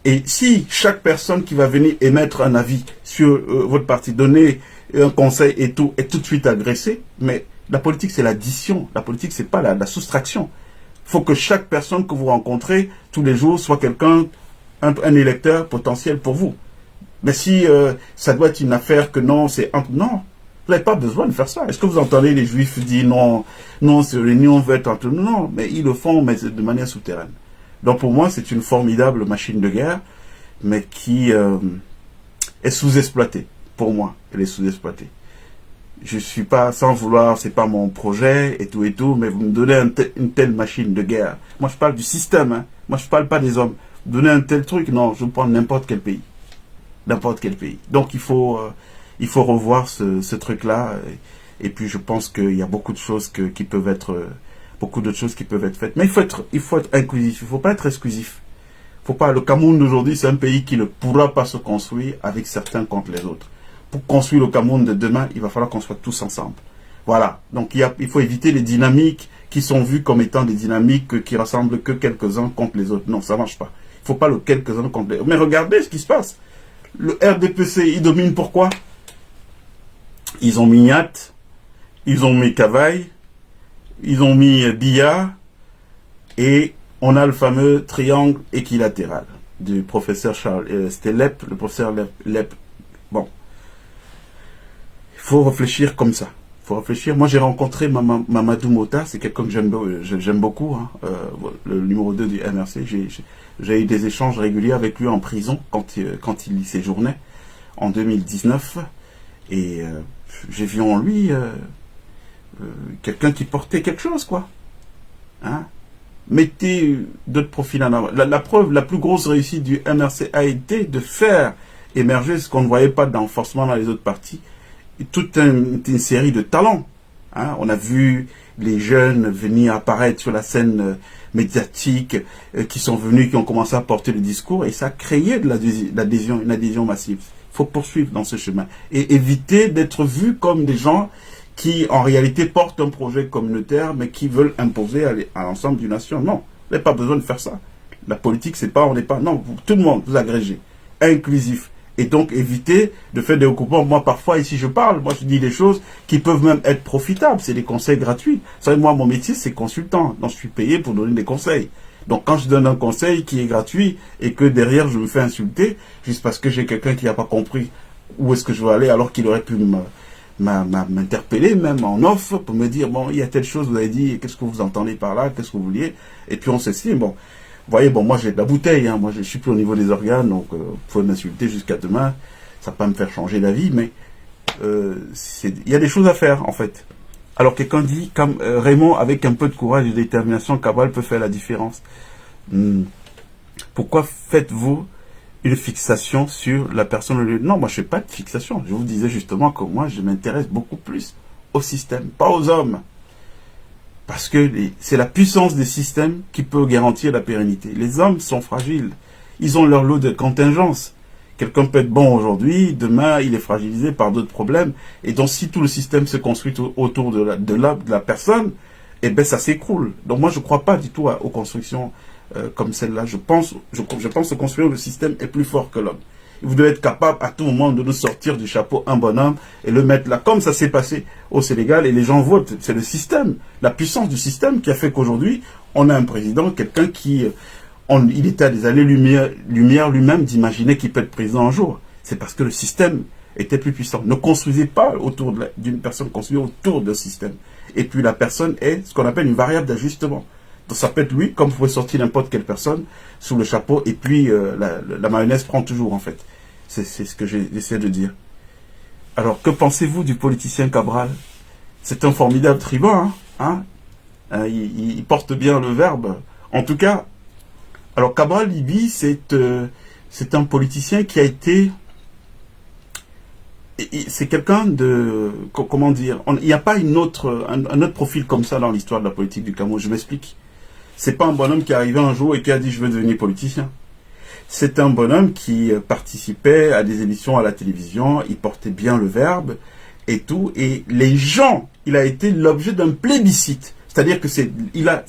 Et si chaque personne qui va venir émettre un avis sur votre parti, donner un conseil et tout, est tout de suite agressée, mais la politique, c'est l'addition. La politique, c'est pas la soustraction. Il faut que chaque personne que vous rencontrez tous les jours soit quelqu'un, un électeur potentiel pour vous. Mais si ça doit être une affaire que non, non, vous n'avez pas besoin de faire ça. Est-ce que vous entendez les juifs dire non, non, c'est l'union veut être entre nous? Non, mais ils le font, mais de manière souterraine. Donc pour moi, c'est une formidable machine de guerre, mais qui est sous-exploitée. Pour moi, elle est sous-exploitée. Je suis pas, sans vouloir, c'est pas mon projet et tout, mais vous me donnez une telle machine de guerre. Moi, je parle du système, hein. Moi, je parle pas des hommes. Vous donnez un tel truc, non, je prends n'importe quel pays. N'importe quel pays. Donc, il faut revoir ce truc-là. Et puis, je pense qu'il y a beaucoup de choses qui peuvent être, beaucoup d'autres choses qui peuvent être faites. Mais il faut être inclusif. Il faut pas être exclusif. Faut pas, le Cameroun d'aujourd'hui, c'est un pays qui ne pourra pas se construire avec certains contre les autres. Pour construire le Cameroun de demain, il va falloir qu'on soit tous ensemble. Voilà. Donc, il faut éviter les dynamiques qui sont vues comme étant des dynamiques qui rassemblent que quelques-uns contre les autres. Non, ça marche pas. Il faut pas le quelques-uns contre les autres. Mais regardez ce qui se passe. Le RDPC, il domine pourquoi? Ils ont mis Niat, ils ont mis Cavaille, ils ont mis Biya, et on a le fameux triangle équilatéral du professeur Charles. C'était Lep, le professeur Lep. Bon. Il faut réfléchir comme ça. Il faut réfléchir. Moi, j'ai rencontré Mamadou Mota, c'est quelqu'un que j'aime beaucoup, hein, le numéro 2 du MRC. J'ai eu des échanges réguliers avec lui en prison quand il y séjournait en 2019. Et j'ai vu en lui quelqu'un qui portait quelque chose, quoi. Hein? Mettez d'autres profils en avant. La preuve, la plus grosse réussite du MRC a été de faire émerger ce qu'on ne voyait pas forcément dans les autres partis. Toute une série de talents. Hein? On a vu les jeunes venir apparaître sur la scène médiatique, qui sont venus, qui ont commencé à porter le discours, et ça a créé de l'adhésion, une adhésion massive. Il faut poursuivre dans ce chemin et éviter d'être vus comme des gens qui, en réalité, portent un projet communautaire, mais qui veulent imposer à l'ensemble d'une nation. Non, vous n'avez pas besoin de faire ça. La politique, c'est pas, on n'est pas, non, tout le monde, vous agrégez, inclusif. Et donc, éviter de faire des recoupements. Moi, parfois, ici, je parle. Moi, je dis des choses qui peuvent même être profitables. C'est des conseils gratuits. Vous savez, moi, mon métier, c'est consultant. Donc, je suis payé pour donner des conseils. Donc, quand je donne un conseil qui est gratuit et que derrière, je me fais insulter, juste parce que j'ai quelqu'un qui n'a pas compris où est-ce que je veux aller, alors qu'il aurait pu m'interpeller, même en off, pour me dire, bon, il y a telle chose, vous avez dit, qu'est-ce que vous entendez par là, qu'est-ce que vous vouliez? Et puis, on s'estime, bon. Vous voyez, bon, moi j'ai de la bouteille, hein. Moi je suis plus au niveau des organes, donc vous pouvez m'insulter jusqu'à demain, ça va pas me faire changer d'avis, mais il y a des choses à faire en fait. Alors quelqu'un dit, comme Raymond, avec un peu de courage et de détermination, Cabral peut faire la différence. Pourquoi faites-vous une fixation sur la personne? Non, moi je fais pas de fixation, je vous disais justement que moi je m'intéresse beaucoup plus au système, pas aux hommes. Parce que c'est la puissance des systèmes qui peut garantir la pérennité. Les hommes sont fragiles. Ils ont leur lot de contingences. Quelqu'un peut être bon aujourd'hui, demain il est fragilisé par d'autres problèmes. Et donc si tout le système se construit autour de la personne, eh ben ça s'écroule. Donc moi je ne crois pas du tout aux constructions comme celle-là. Je pense que construire le système est plus fort que l'homme. Vous devez être capable à tout moment de nous sortir du chapeau un bonhomme et le mettre là, comme ça s'est passé au Sénégal, et les gens votent. C'est le système, la puissance du système qui a fait qu'aujourd'hui, on a un président, quelqu'un qui, il était à des années-lumière lui-même d'imaginer qu'il peut être président un jour. C'est parce que le système était plus puissant. Ne construisez pas autour d'une personne, construisez autour d'un système. Et puis la personne est ce qu'on appelle une variable d'ajustement. Donc ça peut être lui, comme vous pouvez sortir n'importe quelle personne sous le chapeau, et puis la mayonnaise prend toujours en fait. C'est ce que j'essaie de dire. Alors, que pensez-vous du politicien Cabral? C'est un formidable tribun, hein, il porte bien le verbe. En tout cas, alors Cabral Libye, c'est un politicien qui a été... C'est quelqu'un de... Comment dire? Il n'y a pas un autre profil comme ça dans l'histoire de la politique du Cameroun. Je m'explique. C'est pas un bonhomme qui est arrivé un jour et qui a dit je veux devenir politicien. C'est un bonhomme qui participait à des émissions à la télévision, il portait bien le verbe et tout, et les gens, il a été l'objet d'un plébiscite. C'est-à-dire que c'est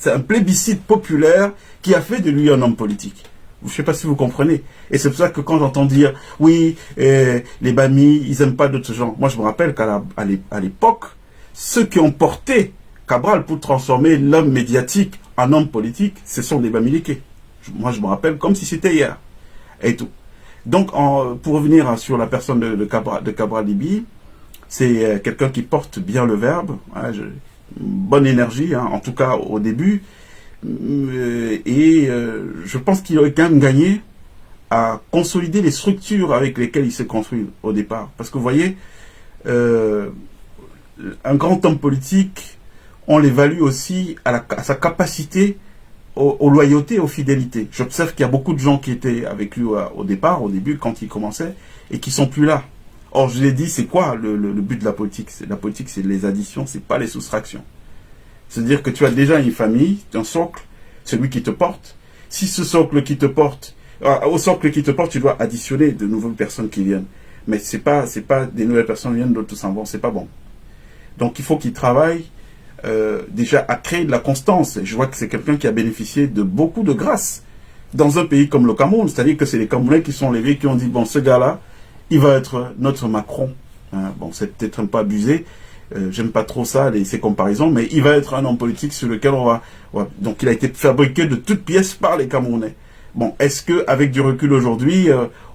un plébiscite populaire qui a fait de lui un homme politique. Je ne sais pas si vous comprenez. Et c'est pour ça que quand j'entends dire, oui, les Bami, ils n'aiment pas d'autres gens. Moi, je me rappelle qu'à l'époque, ceux qui ont porté Cabral pour transformer l'homme médiatique en homme politique, ce sont des Bamileke. Moi, je me rappelle comme si c'était hier. Et tout. Donc, pour revenir sur la personne de Cabral Libye, c'est quelqu'un qui porte bien le verbe, hein, bonne énergie, hein, en tout cas au début, et je pense qu'il aurait quand même gagné à consolider les structures avec lesquelles il s'est construit au départ. Parce que vous voyez, un grand homme politique, on l'évalue aussi à sa capacité aux loyautés, aux fidélités. J'observe qu'il y a beaucoup de gens qui étaient avec lui au départ, au début, quand il commençait, et qui sont plus là. Or, je l'ai dit, c'est quoi le but de la politique? La politique, c'est les additions, c'est pas les soustractions. C'est-à-dire que tu as déjà une famille, un socle, celui qui te porte. Si ce socle qui te porte, au socle qui te porte, tu dois additionner de nouvelles personnes qui viennent. Mais c'est pas des nouvelles personnes qui viennent, d'autres s'en vont, c'est pas bon. Donc, il faut qu'il travaille déjà à créer de la constance. Je vois que c'est quelqu'un qui a bénéficié de beaucoup de grâce dans un pays comme le Cameroun. C'est-à-dire que c'est les Camerounais qui sont levés, qui ont dit, bon, ce gars-là, il va être notre Macron. Hein, bon, c'est peut-être un peu abusé. J'aime pas trop ça, ces comparaisons, mais il va être un homme politique sur lequel on va... Donc, il a été fabriqué de toutes pièces par les Camerounais. Bon, est-ce que avec du recul aujourd'hui,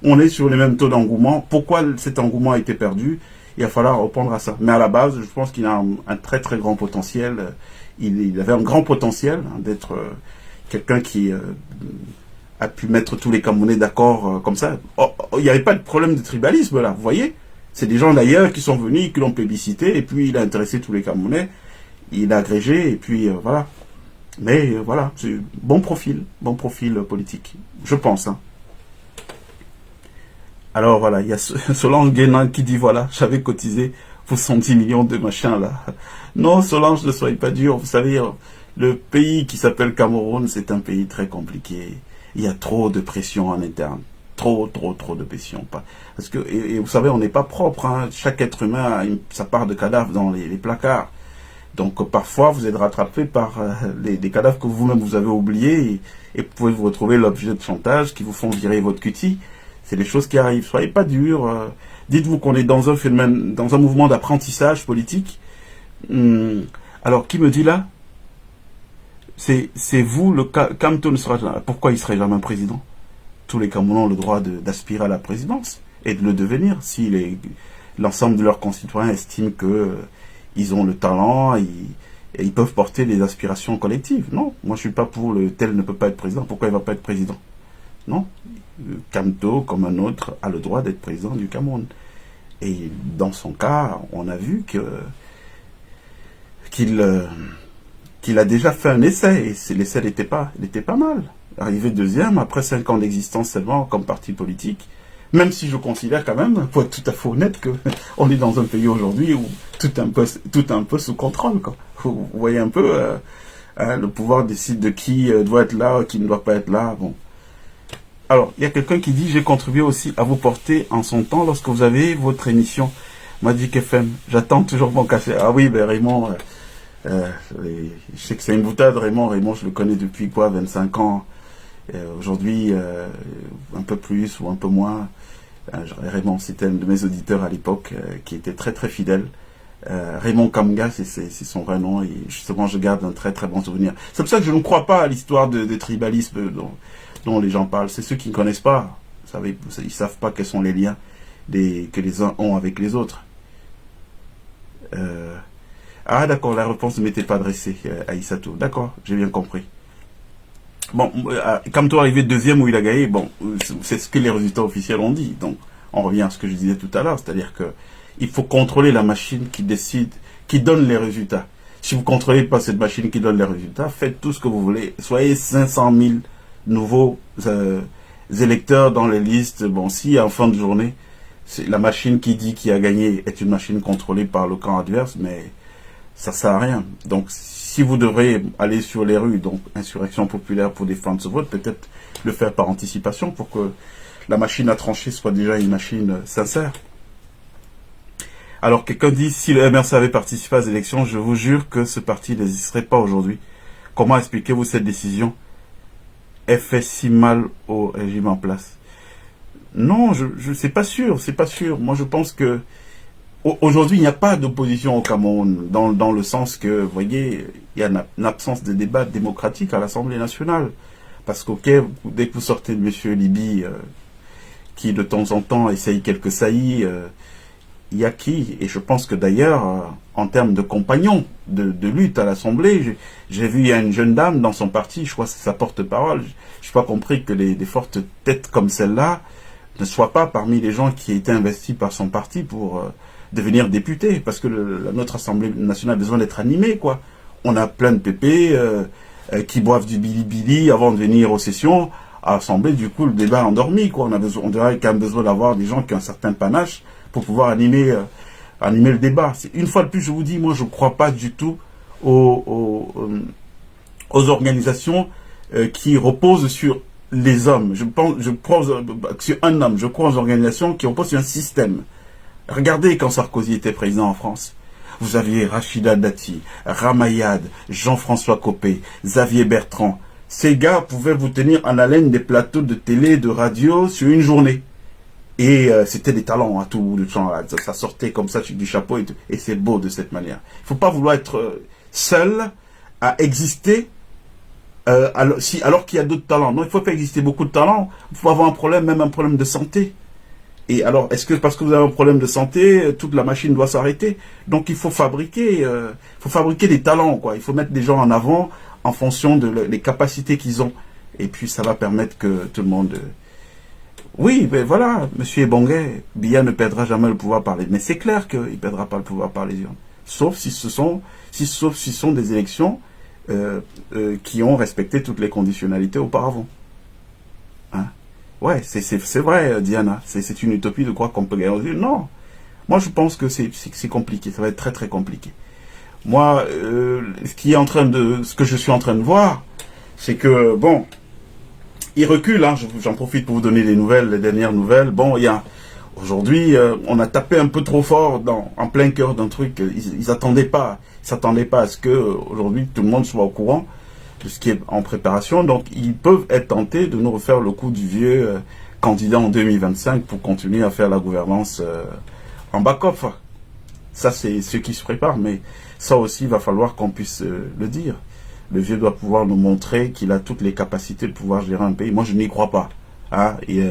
on est sur les mêmes taux d'engouement? Pourquoi cet engouement a été perdu? Il va falloir répondre à ça. Mais à la base, je pense qu'il a un très très grand potentiel. Il avait un grand potentiel hein, d'être quelqu'un qui a pu mettre tous les Camerounais d'accord comme ça. Il n'y avait pas de problème de tribalisme là, vous voyez? C'est des gens d'ailleurs qui sont venus, qui l'ont plébiscité, et puis il a intéressé tous les Camerounais, il a agrégé, et puis voilà. Mais voilà, c'est bon profil politique, je pense. Hein. Alors voilà, il y a Solange Guénin qui dit voilà, j'avais cotisé pour 110 millions de machins là. Non, Solange, ne soyez pas dur, vous savez, le pays qui s'appelle Cameroun, c'est un pays très compliqué. Il y a trop de pression en interne. Trop de pression. Parce que, et vous savez, on n'est pas propre. Hein. Chaque être humain a sa part de cadavres dans les placards. Donc, parfois, vous êtes rattrapé par des cadavres que vous-même vous avez oubliés et vous pouvez vous retrouver l'objet de chantage qui vous font virer votre cutie. C'est des choses qui arrivent. Soyez pas dur. Dites-vous qu'on est dans un phénomène, dans un mouvement d'apprentissage politique. Alors, qui me dit là? C'est vous, le Camto ne sera jamais. Pourquoi il serait jamais président? Tous les Camerounais ont le droit d'aspirer à la présidence et de le devenir si l'ensemble de leurs concitoyens estiment qu'ils ont le talent et ils peuvent porter des aspirations collectives. Non, moi je suis pas pour le tel ne peut pas être président. Pourquoi il va pas être président? Non, Camto, comme un autre, a le droit d'être président du Cameroun. Et dans son cas, on a vu qu'il a déjà fait un essai et l'essai n'était pas mal. Arrivé deuxième, après 5 ans d'existence seulement comme parti politique, même si je considère quand même, pour être tout à fait honnête, qu'on est dans un pays aujourd'hui où tout un peu sous contrôle. Quoi. Vous voyez un peu, le pouvoir décide de qui doit être là, qui ne doit pas être là. Bon. Alors, il y a quelqu'un qui dit, j'ai contribué aussi à vous porter en son temps lorsque vous avez votre émission Magic FM. J'attends toujours mon café. Ah oui, ben Raymond, je sais que c'est une boutade, Raymond, je le connais depuis 25 ans. Aujourd'hui, un peu plus ou un peu moins. Raymond, c'était un de mes auditeurs à l'époque qui était très très fidèle. Raymond Kamga, c'est son vrai nom et justement je garde un très très bon souvenir. C'est pour ça que je ne crois pas à l'histoire de tribalisme dont les gens parlent. C'est ceux qui ne connaissent pas. Vous savez, ils savent pas quels sont les liens que les uns ont avec les autres. Ah d'accord, la réponse ne m'était pas adressée à Issatou. D'accord, j'ai bien compris. Bon, comme toi arrivé deuxième où il a gagné, bon, c'est ce que les résultats officiels ont dit. Donc, on revient à ce que je disais tout à l'heure, c'est-à-dire que il faut contrôler la machine qui décide, qui donne les résultats. Si vous ne contrôlez pas cette machine qui donne les résultats, faites tout ce que vous voulez. Soyez 500 000 nouveaux électeurs dans les listes. Bon, si en fin de journée, la machine qui dit qui a gagné est une machine contrôlée par le camp adverse, mais ça sert à rien. Donc, si vous devrez aller sur les rues, donc insurrection populaire pour défendre ce vote, peut-être le faire par anticipation pour que la machine à trancher soit déjà une machine sincère. Alors quelqu'un dit, si le MRC avait participé aux élections, je vous jure que ce parti n'existerait pas aujourd'hui. Comment expliquez-vous cette décision? Elle fait si mal au régime en place. Non, je c'est pas sûr, c'est pas sûr. Moi je pense que aujourd'hui il n'y a pas d'opposition au Cameroun, dans le sens que, vous voyez, il y a une absence de débat démocratique à l'Assemblée nationale. Parce que dès que vous sortez de M. Liby, qui de temps en temps essaye quelques saillies, il y a qui? Et je pense que d'ailleurs, en termes de compagnons de lutte à l'Assemblée, j'ai vu, il y a une jeune dame dans son parti, je crois que c'est sa porte-parole, je n'ai pas compris que des fortes têtes comme celle-là ne soient pas parmi les gens qui étaient investis par son parti pour devenir députés, parce que notre Assemblée nationale a besoin d'être animée, quoi. On a plein de pépés qui boivent du bilibili avant de venir aux sessions, à l'Assemblée, du coup, le débat est endormi, quoi. On dirait quand même besoin d'avoir des gens qui ont un certain panache pour pouvoir animer le débat. Une fois de plus, je vous dis, moi, je ne crois pas du tout aux organisations qui reposent sur les hommes. Je crois sur un homme. Je crois aux organisations qui reposent sur un système. Regardez quand Sarkozy était président en France. Vous aviez Rachida Dati, Ramayad, Jean-François Copé, Xavier Bertrand. Ces gars pouvaient vous tenir en haleine des plateaux de télé, de radio sur une journée. Et c'était des talents à tout bout de champ. Ça sortait comme ça du chapeau et c'est beau de cette manière. Il ne faut pas vouloir être seul à exister alors qu'il y a d'autres talents. Non, il ne faut pas exister beaucoup de talents. Il faut avoir un problème, même un problème de santé. Et alors, est-ce que parce que vous avez un problème de santé, toute la machine doit s'arrêter? Donc il faut fabriquer des talents, quoi. Il faut mettre des gens en avant en fonction des capacités qu'ils ont. Et puis ça va permettre que tout le monde... Oui, ben voilà, M. Ebongue, Biya ne perdra jamais le pouvoir par les... Mais c'est clair qu'il ne perdra pas le pouvoir par les urnes. Sauf si ce sont des élections qui ont respecté toutes les conditionnalités auparavant. Hein? Ouais, c'est vrai, Diana. C'est une utopie de croire qu'on peut gagner aux urnes. Non. Moi, je pense que c'est compliqué. Ça va être très, très compliqué. Moi, ce que je suis en train de voir, c'est que, bon... Il recule, hein, j'en profite pour vous donner les dernières nouvelles. Bon, aujourd'hui, on a tapé un peu trop fort en plein cœur d'un truc. Ils s'attendaient pas à ce que aujourd'hui tout le monde soit au courant de ce qui est en préparation. Donc, ils peuvent être tentés de nous refaire le coup du vieux candidat en 2025 pour continuer à faire la gouvernance en back-off. Ça, c'est ce qui se prépare, mais ça aussi, il va falloir qu'on puisse le dire. Le vieux doit pouvoir nous montrer qu'il a toutes les capacités de pouvoir gérer un pays. Moi, je n'y crois pas. Hein? Et,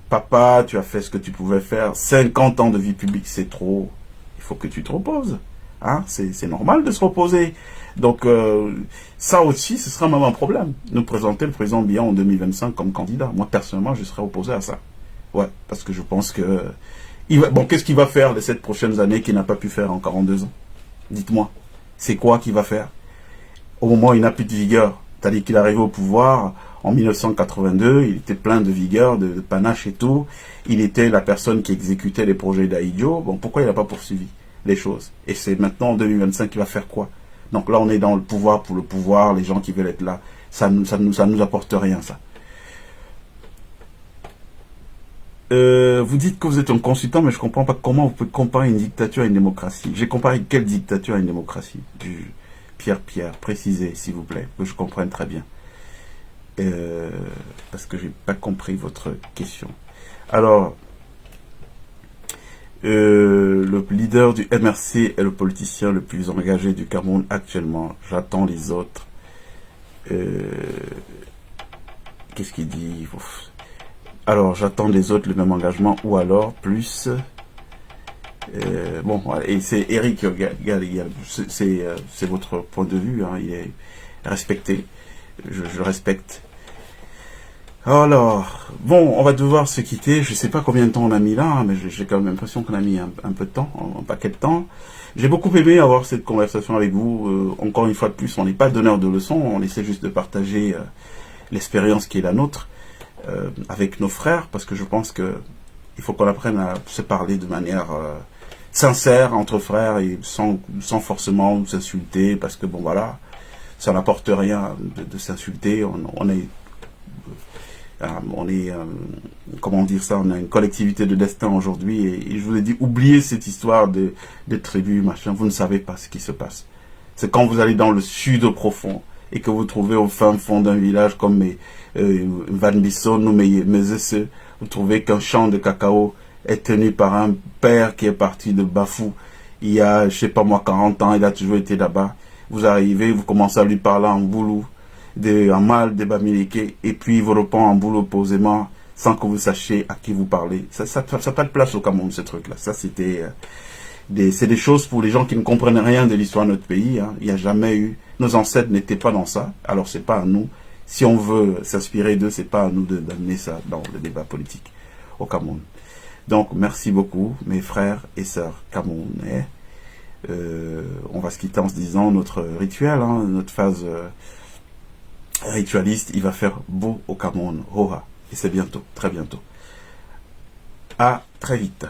papa, tu as fait ce que tu pouvais faire. 50 ans de vie publique, c'est trop. Il faut que tu te reposes. Hein? C'est normal de se reposer. Donc, ça aussi, ce sera même un problème. Nous présenter le président Biya en 2025 comme candidat. Moi, personnellement, je serais opposé à ça. Ouais, parce que je pense que... Bon, qu'est-ce qu'il va faire les 7 prochaines années qu'il n'a pas pu faire en 42 ans? Dites-moi. C'est quoi qu'il va faire? Au moment où il n'a plus de vigueur, c'est-à-dire qu'il est arrivé au pouvoir en 1982, il était plein de vigueur, de panache et tout. Il était la personne qui exécutait les projets d'Aïdjo. Bon, pourquoi il n'a pas poursuivi les choses? Et c'est maintenant en 2025 qu'il va faire quoi? Donc là, on est dans le pouvoir pour le pouvoir, les gens qui veulent être là. Ça nous apporte rien, ça. Vous dites que vous êtes un consultant, mais je ne comprends pas comment vous pouvez comparer une dictature à une démocratie. J'ai comparé quelle dictature à une démocratie? Pierre, précisez, s'il vous plaît, que je comprenne très bien. Parce que je n'ai pas compris votre question. Alors, le leader du MRC est le politicien le plus engagé du Cameroun actuellement. J'attends les autres. Qu'est-ce qu'il dit? Alors, j'attends des autres le même engagement, ou alors plus... bon, et c'est Eric, c'est votre point de vue, hein, il est respecté, je le respecte. Alors, bon, on va devoir se quitter, je sais pas combien de temps on a mis là, hein, mais j'ai quand même l'impression qu'on a mis un peu de temps, un paquet de temps. J'ai beaucoup aimé avoir cette conversation avec vous, encore une fois de plus, on n'est pas donneur de leçons, on essaie juste de partager l'expérience qui est la nôtre avec nos frères, parce que je pense que il faut qu'on apprenne à se parler de manière sincère entre frères et sans forcément s'insulter, parce que bon voilà, ça n'apporte rien de s'insulter. On est comment dire ça, on a une collectivité de destin aujourd'hui, et je vous ai dit, oubliez cette histoire de tribus, machin, vous ne savez pas ce qui se passe. C'est quand vous allez dans le sud profond et que vous trouvez au fin fond d'un village comme Van Bisson ou Mezese, vous trouvez qu'un champ de cacao est tenu par un père qui est parti de Bafou il y a, je sais pas moi, 40 ans, il a toujours été là-bas. Vous arrivez, vous commencez à lui parler en boulou, en mal, de Bamileke, et puis il vous répond en boulot posément, sans que vous sachiez à qui vous parlez. Ça n'a pas de place au Cameroun, ce truc-là. Ça, c'était c'est des choses pour les gens qui ne comprennent rien de l'histoire de notre pays. Hein. Il n'y a jamais eu... Nos ancêtres n'étaient pas dans ça, alors c'est pas à nous. Si on veut s'inspirer d'eux, c'est pas à nous d'amener ça dans le débat politique au Cameroun. Donc, merci beaucoup, mes frères et sœurs camerounais. On va se quitter en se disant notre rituel, hein, notre phase ritualiste, il va faire beau au Cameroun. Hoha. Et c'est bientôt, très bientôt. À très vite.